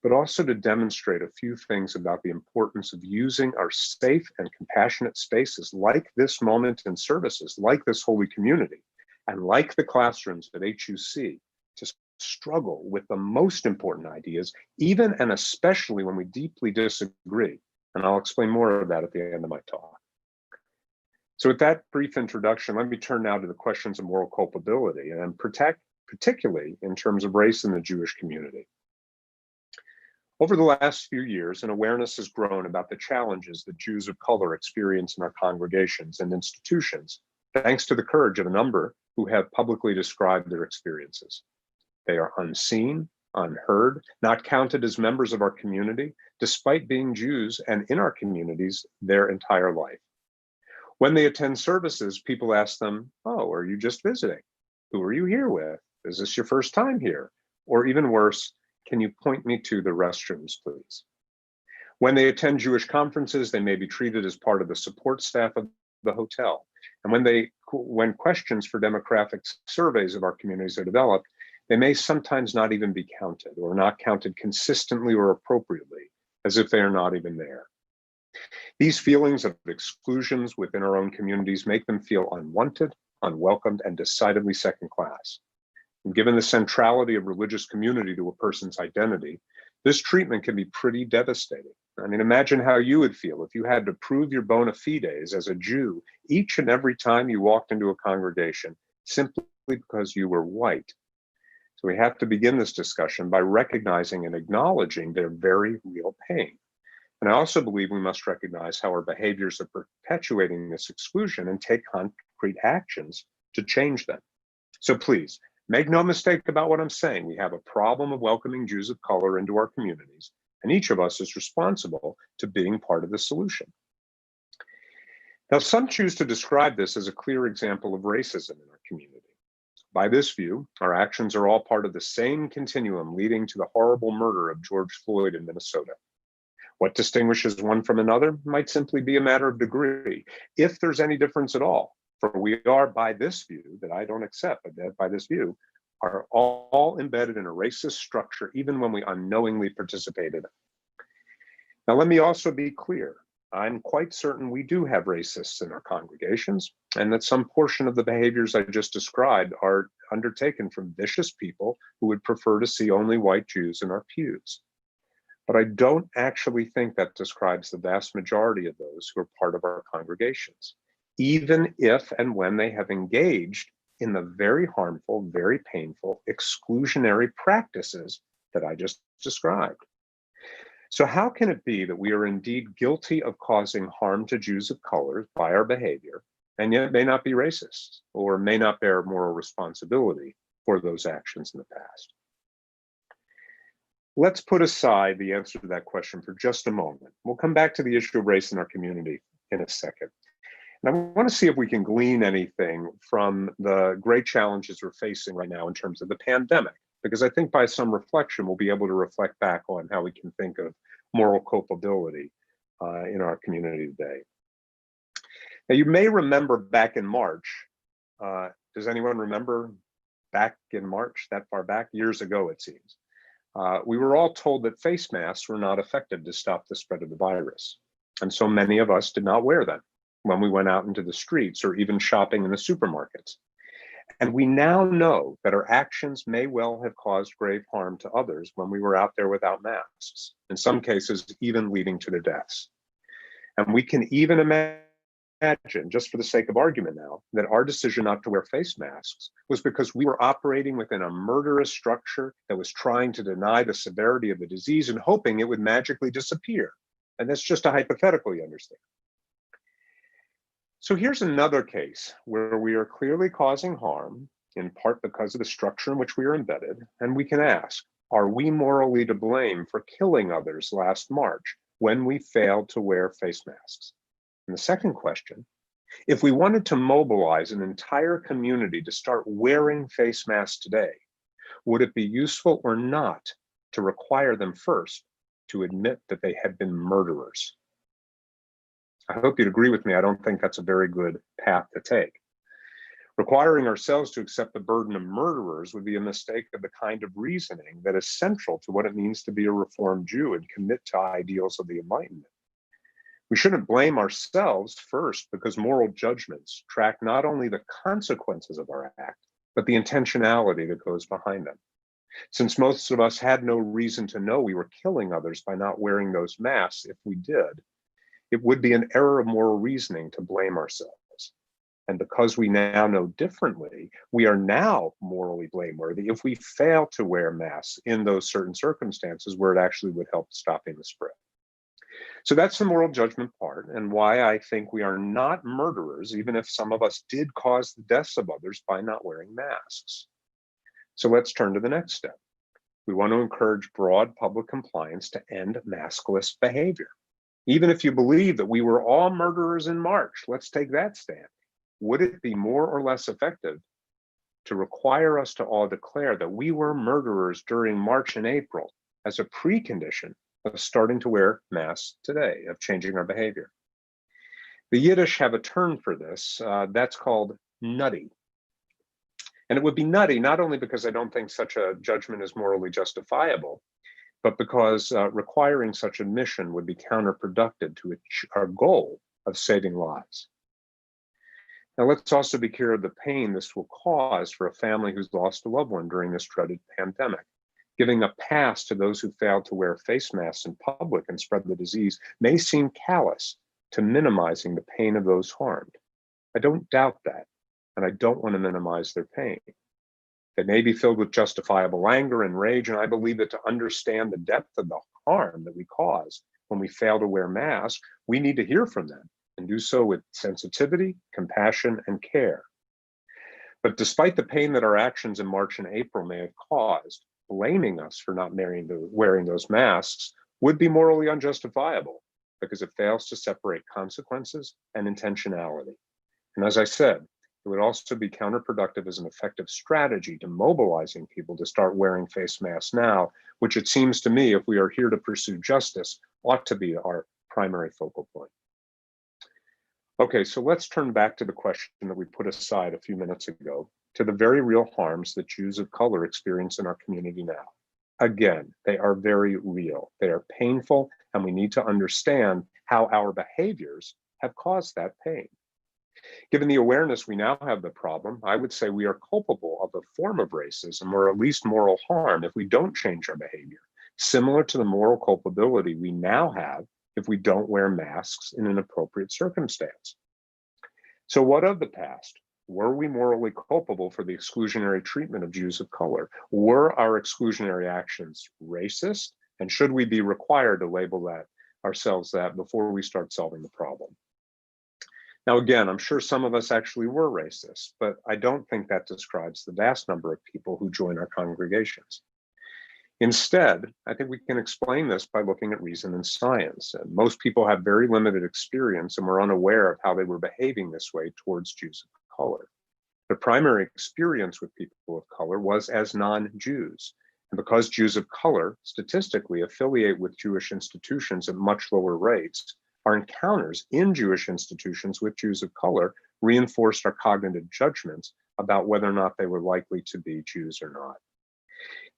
but also to demonstrate a few things about the importance of using our safe and compassionate spaces like this moment in services, like this holy community, and like the classrooms at HUC, to struggle with the most important ideas, even and especially when we deeply disagree. And I'll explain more of that at the end of my talk. So with that brief introduction, let me turn now to the questions of moral culpability, and particularly in terms of race in the Jewish community. Over the last few years, an awareness has grown about the challenges that Jews of color experience in our congregations and institutions, thanks to the courage of a number who have publicly described their experiences. They are unseen, unheard, not counted as members of our community, despite being Jews and in our communities their entire life. When they attend services, people ask them, "Oh, are you just visiting? Who are you here with? Is this your first time here?" Or even worse, "Can you point me to the restrooms, please?" When they attend Jewish conferences, they may be treated as part of the support staff of the hotel. And when questions for demographic surveys of our communities are developed, they may sometimes not even be counted, or not counted consistently or appropriately, as if they are not even there. These feelings of exclusions within our own communities make them feel unwanted, unwelcomed, and decidedly second class. And given the centrality of religious community to a person's identity, this treatment can be pretty devastating. I mean, imagine how you would feel if you had to prove your bona fides as a Jew each and every time you walked into a congregation simply because you were white. So we have to begin this discussion by recognizing and acknowledging their very real pain. And I also believe we must recognize how our behaviors are perpetuating this exclusion and take concrete actions to change them. So please, make no mistake about what I'm saying. We have a problem of welcoming Jews of color into our communities, and each of us is responsible to being part of the solution. Now, some choose to describe this as a clear example of racism in our community. By this view, our actions are all part of the same continuum leading to the horrible murder of George Floyd in Minnesota. What distinguishes one from another might simply be a matter of degree, if there's any difference at all. For we are, by this view, that I don't accept, but that by this view, are all embedded in a racist structure, even when we unknowingly participate in it. Now, let me also be clear. I'm quite certain we do have racists in our congregations, and that some portion of the behaviors I just described are undertaken from vicious people who would prefer to see only white Jews in our pews. But I don't actually think that describes the vast majority of those who are part of our congregations, even if and when they have engaged in the very harmful, very painful, exclusionary practices that I just described. So how can it be that we are indeed guilty of causing harm to Jews of color by our behavior, and yet may not be racist or may not bear moral responsibility for those actions in the past. Let's put aside the answer to that question for just a moment. We'll come back to the issue of race in our community in a second. And I want to see if we can glean anything from the great challenges we're facing right now in terms of the pandemic, because I think by some reflection, we'll be able to reflect back on how we can think of moral culpability in our community today. Now, you may remember back in March, does anyone remember back in March, that far back, years ago it seems, we were all told that face masks were not effective to stop the spread of the virus. And so many of us did not wear them when we went out into the streets or even shopping in the supermarkets. And we now know that our actions may well have caused grave harm to others when we were out there without masks, in some cases even leading to their deaths. And we can even imagine, just for the sake of argument now, that our decision not to wear face masks was because we were operating within a murderous structure that was trying to deny the severity of the disease and hoping it would magically disappear. And that's just a hypothetical, you understand. So here's another case where we are clearly causing harm, in part because of the structure in which we are embedded, and we can ask, are we morally to blame for killing others last March when we failed to wear face masks? And the second question, if we wanted to mobilize an entire community to start wearing face masks today, would it be useful or not to require them first to admit that they had been murderers? I hope you'd agree with me. I don't think that's a very good path to take. Requiring ourselves to accept the burden of murderers would be a mistake of the kind of reasoning that is central to what it means to be a Reformed Jew and commit to ideals of the Enlightenment. We shouldn't blame ourselves first because moral judgments track not only the consequences of our act, but the intentionality that goes behind them. Since most of us had no reason to know we were killing others by not wearing those masks, if we did, it would be an error of moral reasoning to blame ourselves. And because we now know differently, we are now morally blameworthy if we fail to wear masks in those certain circumstances where it actually would help stopping the spread. So that's the moral judgment part, and why I think we are not murderers, even if some of us did cause the deaths of others by not wearing masks. So let's turn to the next step. We want to encourage broad public compliance to end maskless behavior. Even if you believe that we were all murderers in March, let's take that stand. Would it be more or less effective to require us to all declare that we were murderers during March and April as a precondition of starting to wear masks today, of changing our behavior? The Yiddish have a term for this, that's called nutty. And it would be nutty, not only because I don't think such a judgment is morally justifiable, but because requiring such admission would be counterproductive to our goal of saving lives. Now, let's also be clear of the pain this will cause for a family who's lost a loved one during this dreaded pandemic. Giving a pass to those who failed to wear face masks in public and spread the disease may seem callous to minimizing the pain of those harmed. I don't doubt that, and I don't want to minimize their pain. They may be filled with justifiable anger and rage, and I believe that to understand the depth of the harm that we cause when we fail to wear masks, we need to hear from them and do so with sensitivity, compassion, and care. But despite the pain that our actions in March and April may have caused, blaming us for not wearing those masks would be morally unjustifiable because it fails to separate consequences and intentionality. And as I said, it would also be counterproductive as an effective strategy to mobilizing people to start wearing face masks now, which it seems to me, if we are here to pursue justice, ought to be our primary focal point. Okay, so let's turn back to the question that we put aside a few minutes ago, to the very real harms that Jews of color experience in our community now. Again, they are very real. They are painful, and we need to understand how our behaviors have caused that pain. Given the awareness we now have the problem, I would say we are culpable of a form of racism, or at least moral harm, if we don't change our behavior, similar to the moral culpability we now have if we don't wear masks in an appropriate circumstance. So what of the past? Were we morally culpable for the exclusionary treatment of Jews of color? Were our exclusionary actions racist? And should we be required to label ourselves that before we start solving the problem? Now, again, I'm sure some of us actually were racist, but I don't think that describes the vast number of people who join our congregations. Instead, I think we can explain this by looking at reason and science. And most people have very limited experience and were unaware of how they were behaving this way towards Jews of color. Their primary experience with people of color was as non-Jews. And because Jews of color statistically affiliate with Jewish institutions at much lower rates, our encounters in Jewish institutions with Jews of color reinforced our cognitive judgments about whether or not they were likely to be Jews or not.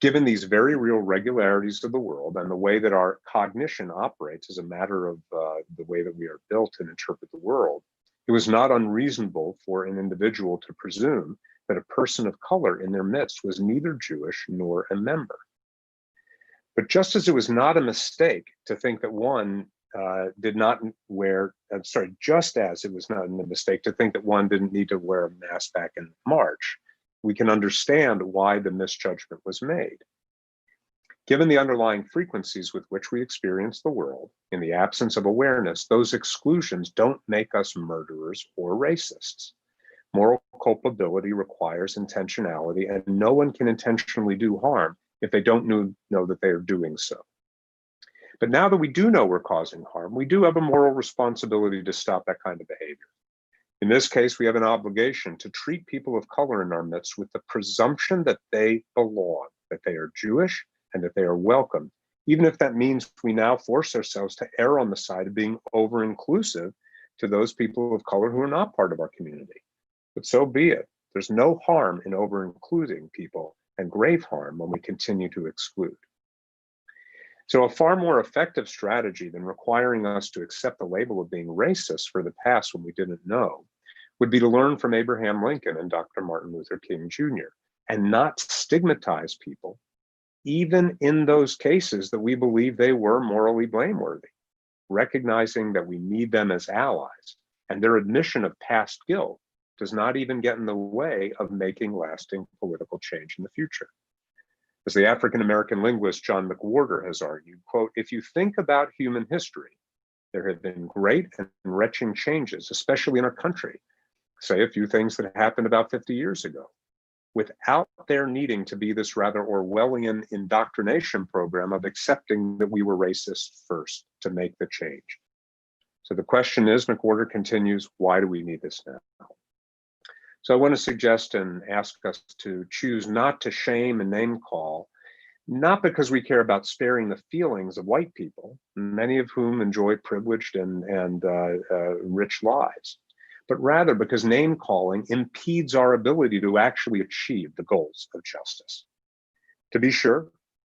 Given these very real regularities of the world and the way that our cognition operates as a matter of the way that we are built and interpret the world, it was not unreasonable for an individual to presume that a person of color in their midst was neither Jewish nor a member. But just as it was not a mistake to think that one just as it was not a mistake to think that one didn't need to wear a mask back in March, we can understand why the misjudgment was made. Given the underlying frequencies with which we experience the world, in the absence of awareness, those exclusions don't make us murderers or racists. Moral culpability requires intentionality, and no one can intentionally do harm if they don't know that they are doing so. But now that we do know we're causing harm, we do have a moral responsibility to stop that kind of behavior. In this case, we have an obligation to treat people of color in our midst with the presumption that they belong, that they are Jewish, and that they are welcome, even if that means we now force ourselves to err on the side of being over-inclusive to those people of color who are not part of our community. But so be it. There's no harm in over-including people, and grave harm when we continue to exclude. So a far more effective strategy than requiring us to accept the label of being racist for the past when we didn't know would be to learn from Abraham Lincoln and Dr. Martin Luther King Jr. and not stigmatize people, even in those cases that we believe they were morally blameworthy, recognizing that we need them as allies, and their admission of past guilt does not even get in the way of making lasting political change in the future. As the African-American linguist John McWhorter has argued, quote, if you think about human history, there have been great and enriching changes, especially in our country, say a few things that happened about 50 years ago, without there needing to be this rather Orwellian indoctrination program of accepting that we were racist first to make the change. So the question is, McWhorter continues, why do we need this now? So I want to suggest and ask us to choose not to shame and name call, not because we care about sparing the feelings of white people, many of whom enjoy privileged and rich lives, but rather because name calling impedes our ability to actually achieve the goals of justice. To be sure,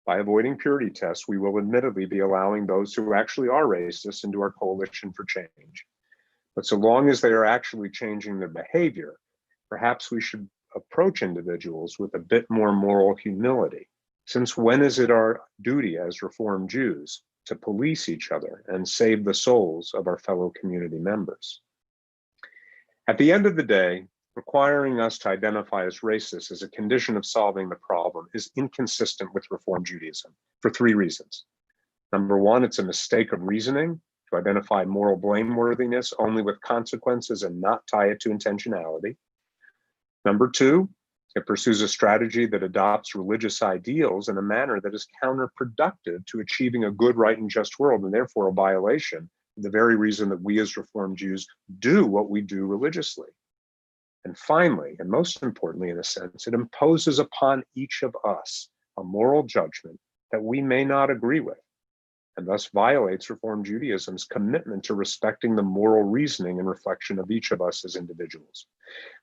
by avoiding purity tests, we will admittedly be allowing those who actually are racist into our coalition for change. But so long as they are actually changing their behavior, perhaps we should approach individuals with a bit more moral humility, since when is it our duty as Reformed Jews to police each other and save the souls of our fellow community members? At the end of the day, requiring us to identify as racist as a condition of solving the problem is inconsistent with Reform Judaism for three reasons. Number one, it's a mistake of reasoning to identify moral blameworthiness only with consequences and not tie it to intentionality. Number two, it pursues a strategy that adopts religious ideals in a manner that is counterproductive to achieving a good, right, and just world, and therefore a violation of the very reason that we as Reformed Jews do what we do religiously. And finally, and most importantly in a sense, it imposes upon each of us a moral judgment that we may not agree with, and thus violates Reform Judaism's commitment to respecting the moral reasoning and reflection of each of us as individuals.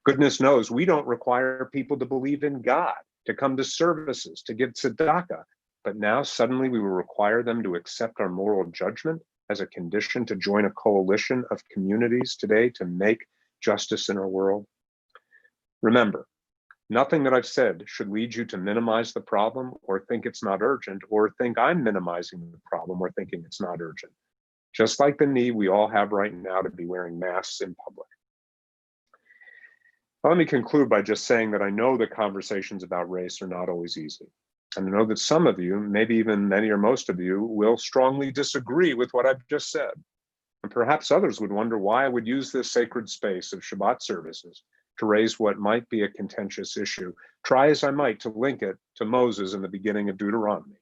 Goodness knows we don't require people to believe in God, to come to services, to give tzedakah, but now suddenly we will require them to accept our moral judgment as a condition to join a coalition of communities today to make justice in our world. Remember, nothing that I've said should lead you to minimize the problem or think it's not urgent, or think I'm minimizing the problem or thinking it's not urgent. Just like the need we all have right now to be wearing masks in public. Let me conclude by just saying that I know that conversations about race are not always easy. And I know that some of you, maybe even many or most of you, will strongly disagree with what I've just said. And perhaps others would wonder why I would use this sacred space of Shabbat services to raise what might be a contentious issue, try as I might to link it to Moses in the beginning of Deuteronomy.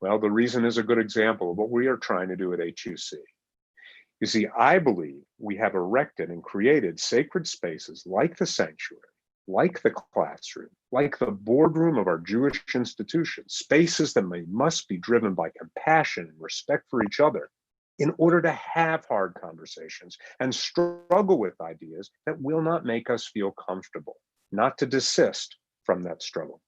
Well, the reason is a good example of what we are trying to do at HUC. You see, I believe we have erected and created sacred spaces like the sanctuary, like the classroom, like the boardroom of our Jewish institutions, spaces that must be driven by compassion and respect for each other in order to have hard conversations and struggle with ideas that will not make us feel comfortable, not to desist from that struggle.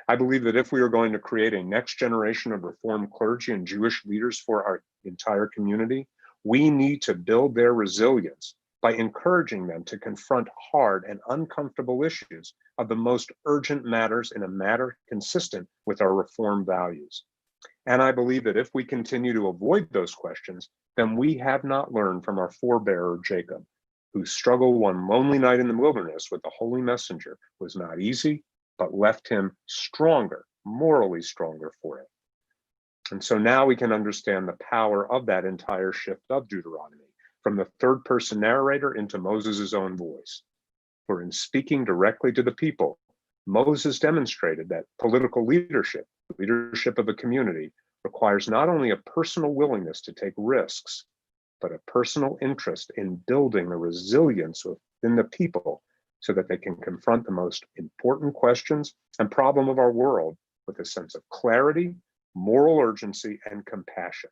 I believe that if we are going to create a next generation of Reformed clergy and Jewish leaders for our entire community, we need to build their resilience by encouraging them to confront hard and uncomfortable issues of the most urgent matters in a manner consistent with our Reformed values. And I believe that if we continue to avoid those questions, then we have not learned from our forebearer Jacob, whose struggle one lonely night in the wilderness with the holy messenger was not easy, but left him stronger, morally stronger for it. And so now we can understand the power of that entire shift of Deuteronomy, from the third person narrator into Moses' own voice. For in speaking directly to the people, Moses demonstrated that political leadership, leadership of a community, requires not only a personal willingness to take risks, but a personal interest in building the resilience within the people so that they can confront the most important questions and problem of our world with a sense of clarity, moral urgency, and compassion.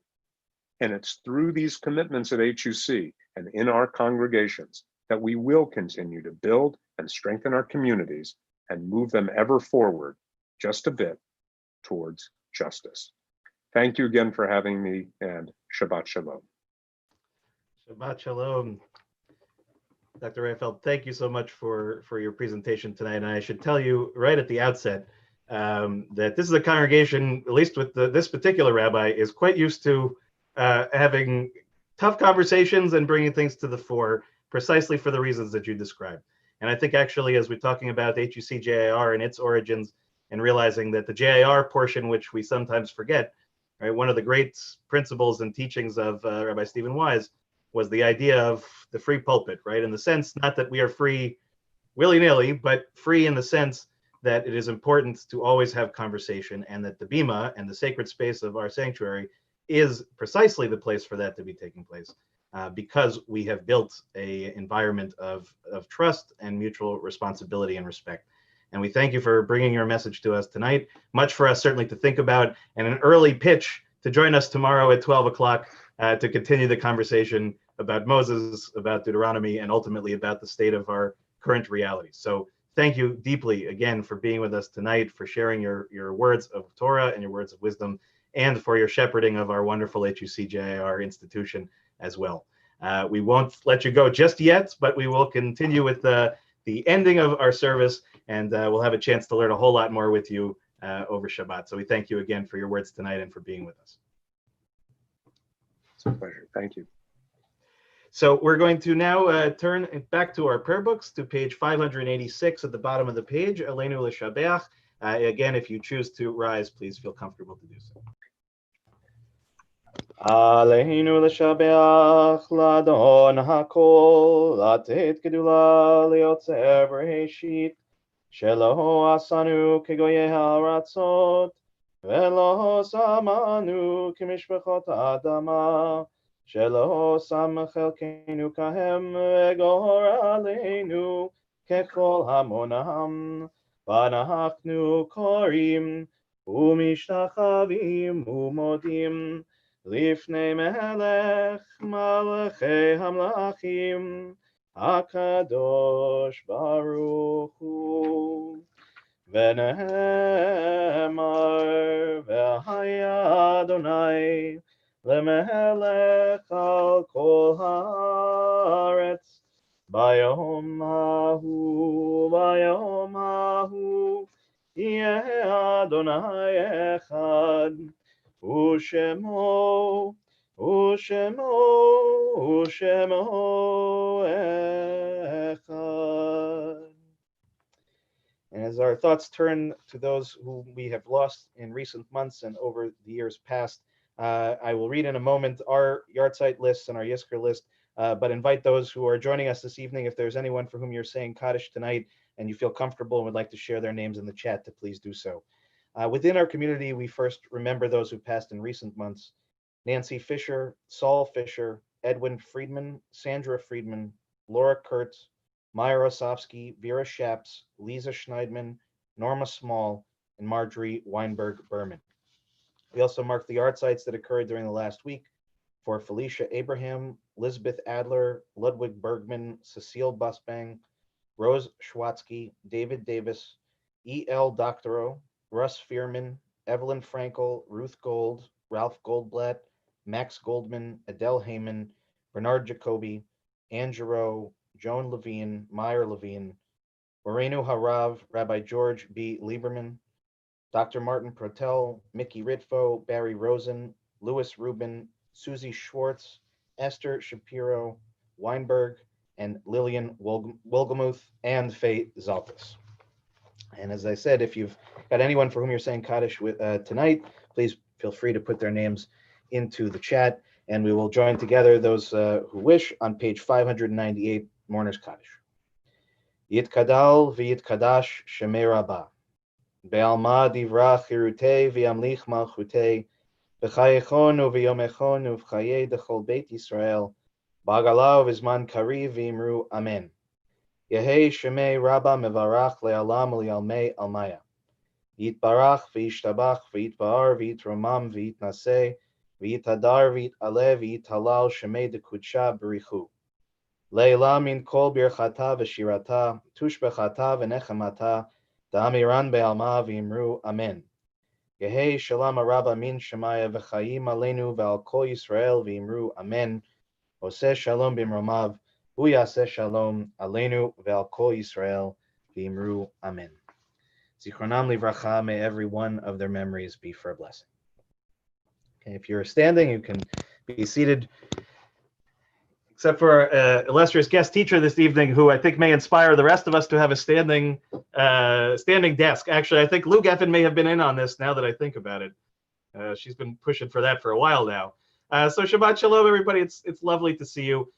And it's through these commitments at HUC and in our congregations that we will continue to build and strengthen our communities and move them ever forward, just a bit, towards justice. Thank you again for having me, and Shabbat Shalom. Shabbat Shalom. Dr. Reifeld, thank you so much for your presentation tonight. And I should tell you right at the outset that this is a congregation, at least with this particular rabbi, is quite used to having tough conversations and bringing things to the fore precisely for the reasons that you described. And I think actually, as we're talking about HUC JIR and its origins and realizing that the JIR portion, which we sometimes forget, right, one of the great principles and teachings of Rabbi Stephen Wise was the idea of the free pulpit, right? In the sense, not that we are free willy-nilly, but free in the sense that it is important to always have conversation, and that the bima and the sacred space of our sanctuary is precisely the place for that to be taking place, because we have built a environment of trust and mutual responsibility and respect. And we thank you for bringing your message to us tonight. Much for us certainly to think about, and an early pitch to join us tomorrow at 12 o'clock to continue the conversation about Moses, about Deuteronomy, and ultimately about the state of our current reality. So thank you deeply again for being with us tonight, for sharing your words of Torah and your words of wisdom, and for your shepherding of our wonderful HUC JIR institution as well. We won't let you go just yet, but we will continue with the ending of our service, and we'll have a chance to learn a whole lot more with you over Shabbat. So we thank you again for your words tonight and for being with us. It's a pleasure. Thank you. So we're going to now turn back to our prayer books to page 586 at the bottom of the page, Aleinu L'Shabeach. Again, if you choose to rise, please feel comfortable to do so. Aleinu L'Shabeach L'Adon HaKol, Latet Gedula Liotzer Bereshit, Shelo Asanu Kegoye HaRatzot, Velo Samanu Kimishpachot Adama, Shelo Sam Chelkeinu Kahem Vegor Aleinu Kechol Hamonam, Vanahachnu Korim Umishtachavim Umodim Lifnei Melech Malachei Hamlachim Hakadosh Baruch Hu V'nehemar V'haya Adonai Lemelech al kol haaretz Bayom hahu Yeh Adonai echad Ushemo echad. And as our thoughts turn to those whom we have lost in recent months and over the years past, I will read in a moment our yahrzeit lists and our Yizkor list, but invite those who are joining us this evening, if there's anyone for whom you're saying Kaddish tonight and you feel comfortable and would like to share their names in the chat, to please do so. Within our community, we first remember those who passed in recent months: Nancy Fisher, Saul Fisher, Edwin Friedman, Sandra Friedman, Laura Kurtz, Maya Rosofsky, Vera Shaps, Lisa Schneidman, Norma Small, and Marjorie Weinberg Berman. We also mark the yahrzeits that occurred during the last week for Felicia Abraham, Elizabeth Adler, Ludwig Bergman, Cecile Busbang, Rose Schwatzky, David Davis, E.L. Doctorow, Russ Fearman, Evelyn Frankel, Ruth Gold, Ralph Goldblatt, Max Goldman, Adele Heyman, Bernard Jacoby, Ann Giroux, Joan Levine, Meyer Levine, Moreno Harav, Rabbi George B. Lieberman, Dr. Martin Protel, Mickey Ritfo, Barry Rosen, Louis Rubin, Susie Schwartz, Esther Shapiro, Weinberg, and Lillian Wilgemuth, and Faye Zaltis. And as I said, if you've got anyone for whom you're saying Kaddish tonight, please feel free to put their names into the chat, and we will join together, those who wish, on page 598, Mourner's Kaddish. Yitkadal v'yitkadash shemei rabbah. Be'alma divra chirutei v'yamlich malchutei. V'chayechon u'v'yomechon u'v'chayei dechol Beit Yisrael. B'agala u'v'zman kariv v'imru amen. Yehei shemei rabbah mevarach le'alam u'li'almei almaya. Yitbarach v'yishtabach v'yitba'ar v'yitromam v'yitnaseh v'yitadar v'yit'aleh v'yithalal shemei dekudsha b'richu. Leila min kol birchata v'shirata, tushbechata v'nechamata, da'amiran be'alma v'imru amen. Yehei shalom araba min shemaya v'chayim aleinu v'al kol Yisrael v'imru amen. Oseh shalom b'imromav, hu yaseh shalom aleinu v'al kol Yisrael v'imru amen. Zichronam livracha, may every one of their memories be for a blessing. Okay, if you're standing, you can be seated, except for our illustrious guest teacher this evening, who I think may inspire the rest of us to have a standing desk. Actually, I think Lou Geffen may have been in on this, now that I think about it. She's been pushing for that for a while now. So Shabbat Shalom, everybody. It's lovely to see you.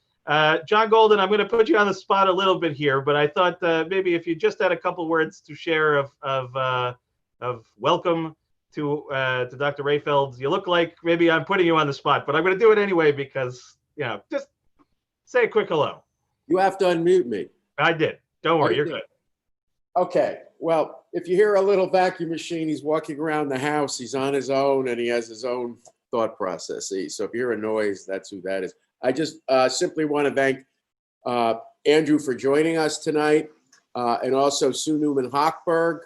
John Golden, I'm going to put you on the spot a little bit here, but I thought maybe if you just had a couple words to share of welcome to Dr. Rayfeld. You look like maybe I'm putting you on the spot, but I'm going to do it anyway because, just say a quick hello. You have to unmute me. I did. Don't worry, you're good. Okay. Well, if you hear a little vacuum machine, he's walking around the house. He's on his own, and he has his own thought processes. So if you hear a noise, that's who that is. I just simply want to thank Andrew for joining us tonight, and also Sue Newman Hochberg,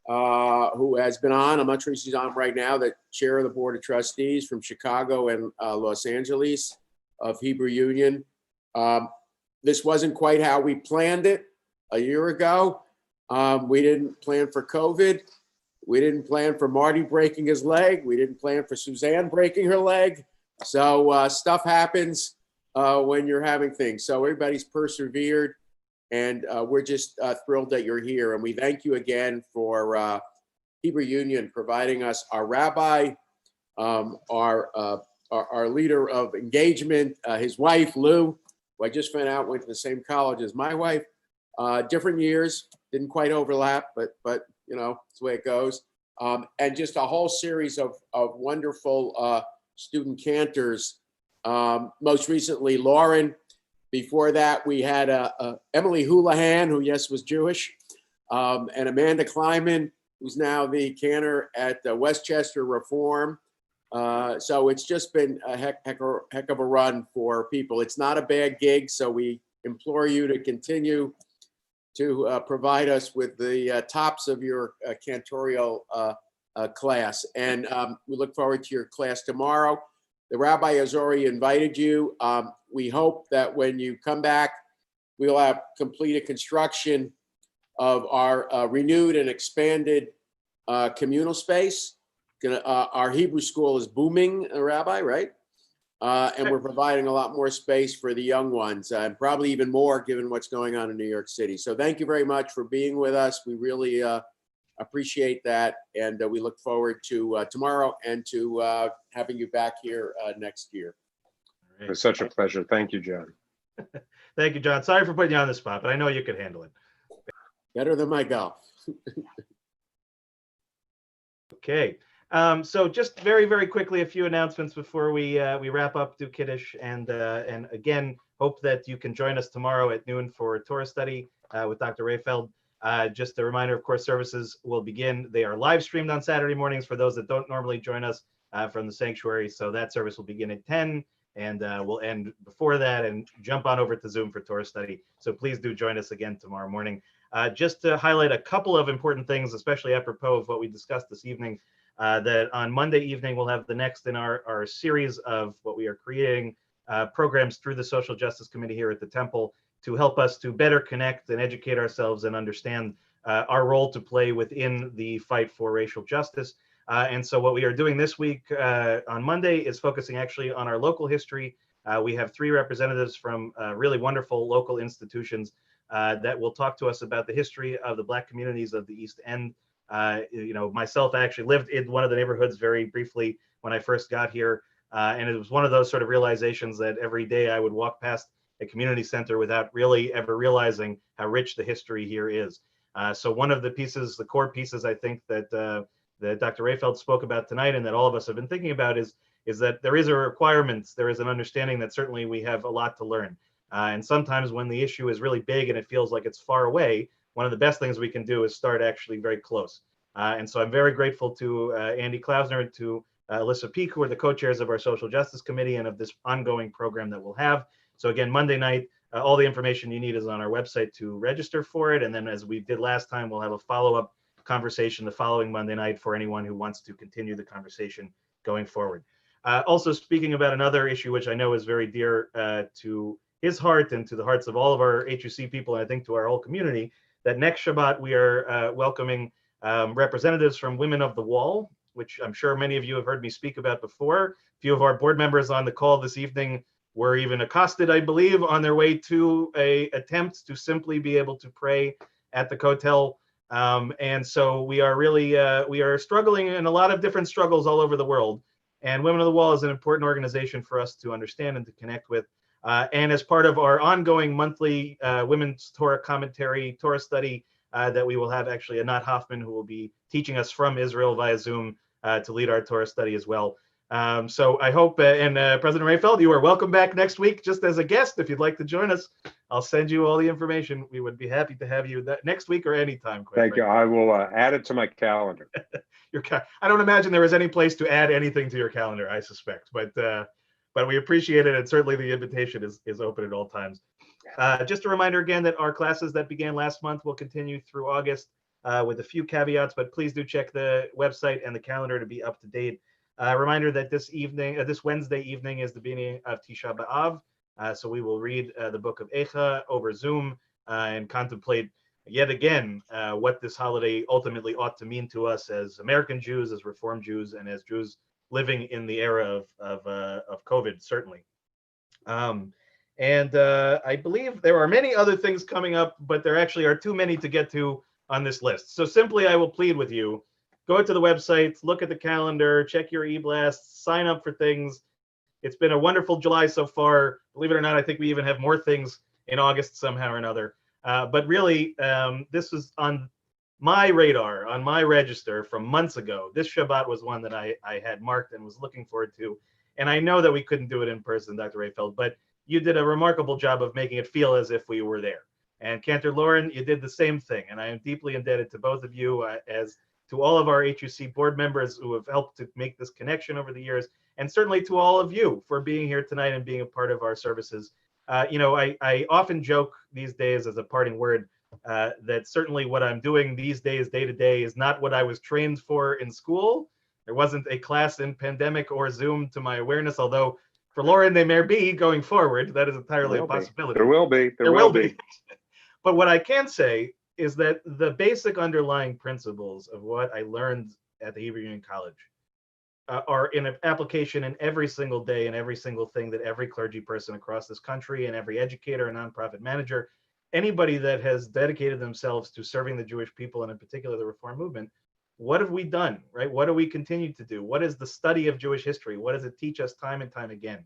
who has been on. I'm not sure she's on right now, the chair of the Board of Trustees from Chicago and Los Angeles of Hebrew Union. This wasn't quite how we planned it a year ago. We didn't plan for COVID. We didn't plan for Marty breaking his leg. We didn't plan for Suzanne breaking her leg. So stuff happens when you're having things. So everybody's persevered, and we're just thrilled that you're here. And we thank you again for Hebrew Union providing us our rabbi, our leader of engagement, his wife, Lou, who I just found out went to the same college as my wife. Different years, didn't quite overlap, but it's the way it goes. And just a whole series of wonderful student cantors. Most recently, Lauren. Before that, we had Emily Houlihan, who, yes, was Jewish, and Amanda Kleiman, who's now the cantor at Westchester Reform. So it's just been a heck of a run for people. It's not a bad gig, so we implore you to continue to provide us with the tops of your cantorial class. And we look forward to your class tomorrow. The rabbi has already invited you. We hope that when you come back, we'll have completed construction of our renewed and expanded communal space. Our Hebrew school is booming, Rabbi, right? And we're providing a lot more space for the young ones, and probably even more given what's going on in New York City. So thank you very much for being with us. We really appreciate that. And we look forward to tomorrow and to having you back here next year. All It right. was such a pleasure. Thank you, John. Thank you, John. Sorry for putting you on the spot, but I know you could handle it. Better than my golf. Okay. So just very, very quickly, a few announcements before we wrap up, do Kiddush, and again, hope that you can join us tomorrow at noon for Torah study with Dr. Rayfeld. Just a reminder, of course, services will begin. They are live streamed on Saturday mornings for those that don't normally join us from the sanctuary. So that service will begin at 10 and we'll end before that and jump on over to Zoom for Torah study. So please do join us again tomorrow morning. Just to highlight a couple of important things, especially apropos of what we discussed this evening, that on Monday evening, we'll have the next in our series of what we are creating programs through the Social Justice Committee here at the Temple to help us to better connect and educate ourselves and understand our role to play within the fight for racial justice. And so what we are doing this week on Monday is focusing actually on our local history. We have 3 representatives from really wonderful local institutions that will talk to us about the history of the Black communities of the East End. Myself, I actually lived in one of the neighborhoods very briefly when I first got here. And it was one of those sort of realizations that every day I would walk past a community center without really ever realizing how rich the history here is. So one of the pieces, the core pieces, I think that Dr. Rayfeld spoke about tonight and that all of us have been thinking about is that there is a requirement, there is an understanding that certainly we have a lot to learn. And sometimes when the issue is really big and it feels like it's far away, one of the best things we can do is start actually very close. And so I'm very grateful to Andy Klausner and to Alyssa Peak, who are the co-chairs of our Social Justice Committee and of this ongoing program that we'll have. So again, Monday night, all the information you need is on our website to register for it. And then as we did last time, we'll have a follow-up conversation the following Monday night for anyone who wants to continue the conversation going forward. Also speaking about another issue, which I know is very dear to his heart and to the hearts of all of our HUC people, and I think to our whole community, that next Shabbat we are welcoming representatives from Women of the Wall, which I'm sure many of you have heard me speak about before. A few of our board members on the call this evening were even accosted, I believe, on their way to a attempt to simply be able to pray at the Kotel. And so we are really, we are struggling in a lot of different struggles all over the world. And Women of the Wall is an important organization for us to understand and to connect with. And as part of our ongoing monthly Women's Torah commentary, Torah study, that we will have actually Anat Hoffman, who will be teaching us from Israel via Zoom to lead our Torah study as well. So I hope, and President Rayfeld, you are welcome back next week just as a guest. If you'd like to join us, I'll send you all the information. We would be happy to have you next week or anytime. Thank you. I will add it to my calendar. I don't imagine there is any place to add anything to your calendar, I suspect, but we appreciate it, and certainly the invitation is open at all times. Just a reminder again that our classes that began last month will continue through August with a few caveats, but please do check the website and the calendar to be up to date. Reminder that this Wednesday evening is the beginning of Tisha B'Av, so we will read the book of Eicha over Zoom and contemplate yet again what this holiday ultimately ought to mean to us as American Jews, as Reform Jews, and as Jews living in the era of COVID, certainly. And I believe there are many other things coming up, but there actually are too many to get to on this list. So simply, I will plead with you, go to the website, look at the calendar, check your e-blasts, sign up for things. It's been a wonderful July so far. Believe it or not, I think we even have more things in August somehow or another. But really, this was on my radar, on my register from months ago. This Shabbat was one that I had marked and was looking forward to. And I know that we couldn't do it in person, Dr. Rayfeld, but you did a remarkable job of making it feel as if we were there. And Cantor Lauren, you did the same thing. And I am deeply indebted to both of you, as to all of our HUC board members who have helped to make this connection over the years, and certainly to all of you for being here tonight and being a part of our services. I often joke these days as a parting word that certainly what I'm doing these days, day to day, is not what I was trained for in school. There wasn't a class in pandemic or Zoom to my awareness, although for Lauren, they may be going forward. That is entirely a possibility. There will be. There will be. But what I can say is that the basic underlying principles of what I learned at the Hebrew Union College are in application in every single day and every single thing that every clergy person across this country and every educator and nonprofit manager anybody that has dedicated themselves to serving the Jewish people, and in particular the Reform movement, what have we done, right? What do we continue to do? What is the study of Jewish history? What does it teach us time and time again?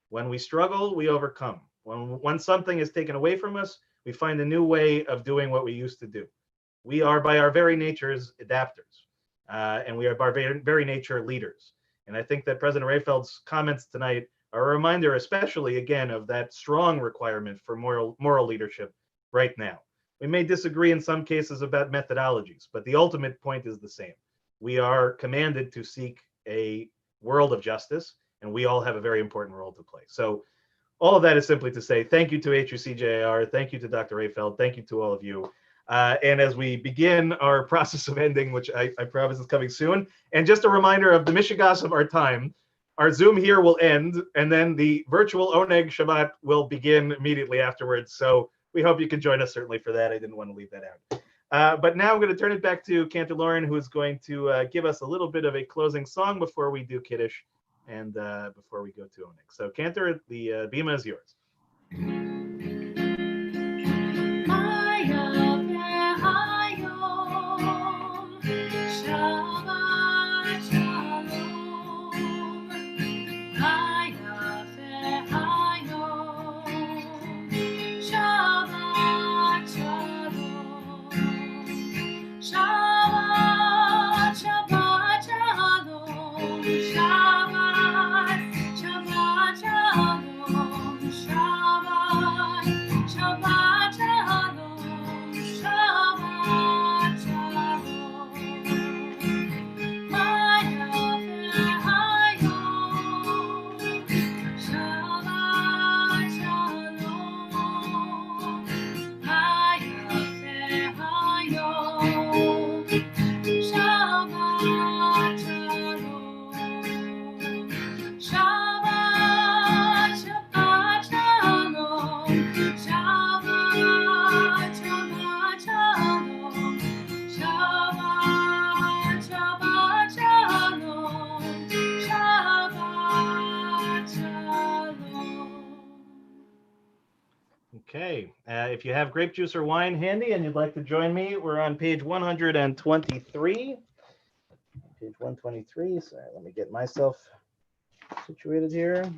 When we struggle, we overcome. When something is taken away from us, we find a new way of doing what we used to do. We are by our very natures adapters, and we are by our very nature leaders. And I think that President Rayfeld's comments tonight are a reminder, especially again, of that strong requirement for moral leadership right now. We may disagree in some cases about methodologies, but the ultimate point is the same. We are commanded to seek a world of justice, and we all have a very important role to play. So all of that is simply to say thank you to HUCJR, thank you to Dr. Rayfeld, thank you to all of you. And as we begin our process of ending, which I promise is coming soon, and just a reminder of the Mishigas of our time, our Zoom here will end, and then the virtual Oneg Shabbat will begin immediately afterwards. So we hope you can join us certainly for that. I didn't want to leave that out. But now I'm going to turn it back to Cantor Lauren, who is going to give us a little bit of a closing song before we do Kiddush and before we go to Oneg. So Cantor, the bima is yours. Okay, if you have grape juice or wine handy and you'd like to join me, we're on page 123. Page 123, sorry, let me get myself situated here.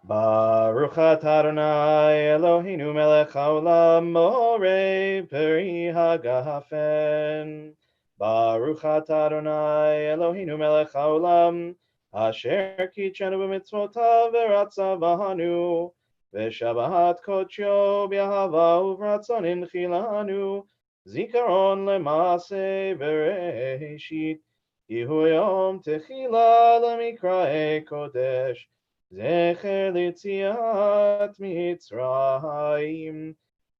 Baruch atah Adonai Eloheinu melech haolam moreh peri hagafen. Baruch atah Adonai Eloheinu melech haolam asher kitchenu b'mitzvotav v'ratza b'hanu v'shabbat kodsho b'ahava uvratzon inchilanu zikaron lemase bereshit Yehu yom techila lemikrae kodesh Zecher litziat Mitzrayim,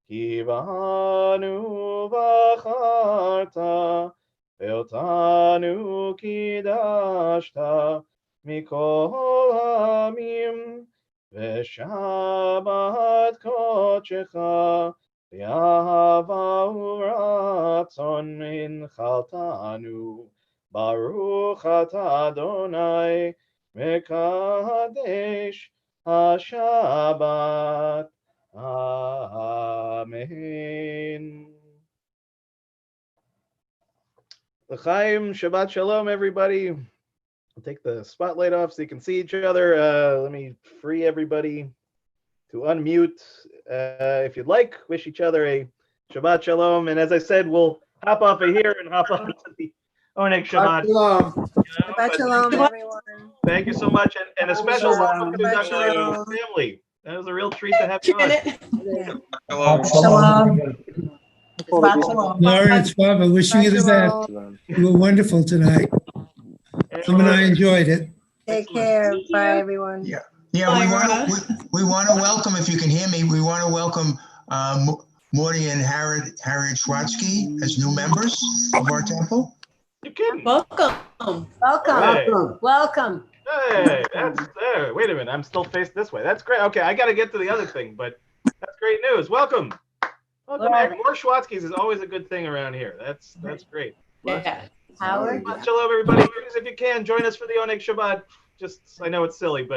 ki b'hanu v'acharta, ve'otanu kidashta, mikol hamim, ve'shabbat kodshecha, v'yahava u'ratzon inchaltanu, Baruch atah Adonai, Mekadesh HaShabbat. Amen. L'chaim, Shabbat Shalom, everybody. I'll take the spotlight off so you can see each other. Let me free everybody to unmute. If you'd like, wish each other a Shabbat Shalom. And as I said, we'll hop off of here and hop on to the Oneg Shabbat. Shabbat Shalom, everyone. Thank you so much, and a special welcome to Dr. Rayfeld's family. That was a real treat to have you on. Lawrence, Barbara, wishing you the best. You were wonderful tonight. Tim and I enjoyed it. Take care. Bye, everyone. Yeah, we want to welcome, if you can hear me, we want to welcome Morty and Harriet Schwatzky as new members of our temple. You're kidding. Welcome. Hey. Welcome. Hey, that's there. Wait a minute, I'm still faced this way. That's great. Okay, I got to get to the other thing, but that's great news. Welcome. Welcome. More Schwatzkys is always a good thing around here. That's great. Yeah. Howard. Shalom, everybody. Please, if you can, join us for the Oneg Shabbat. Just, I know it's silly, but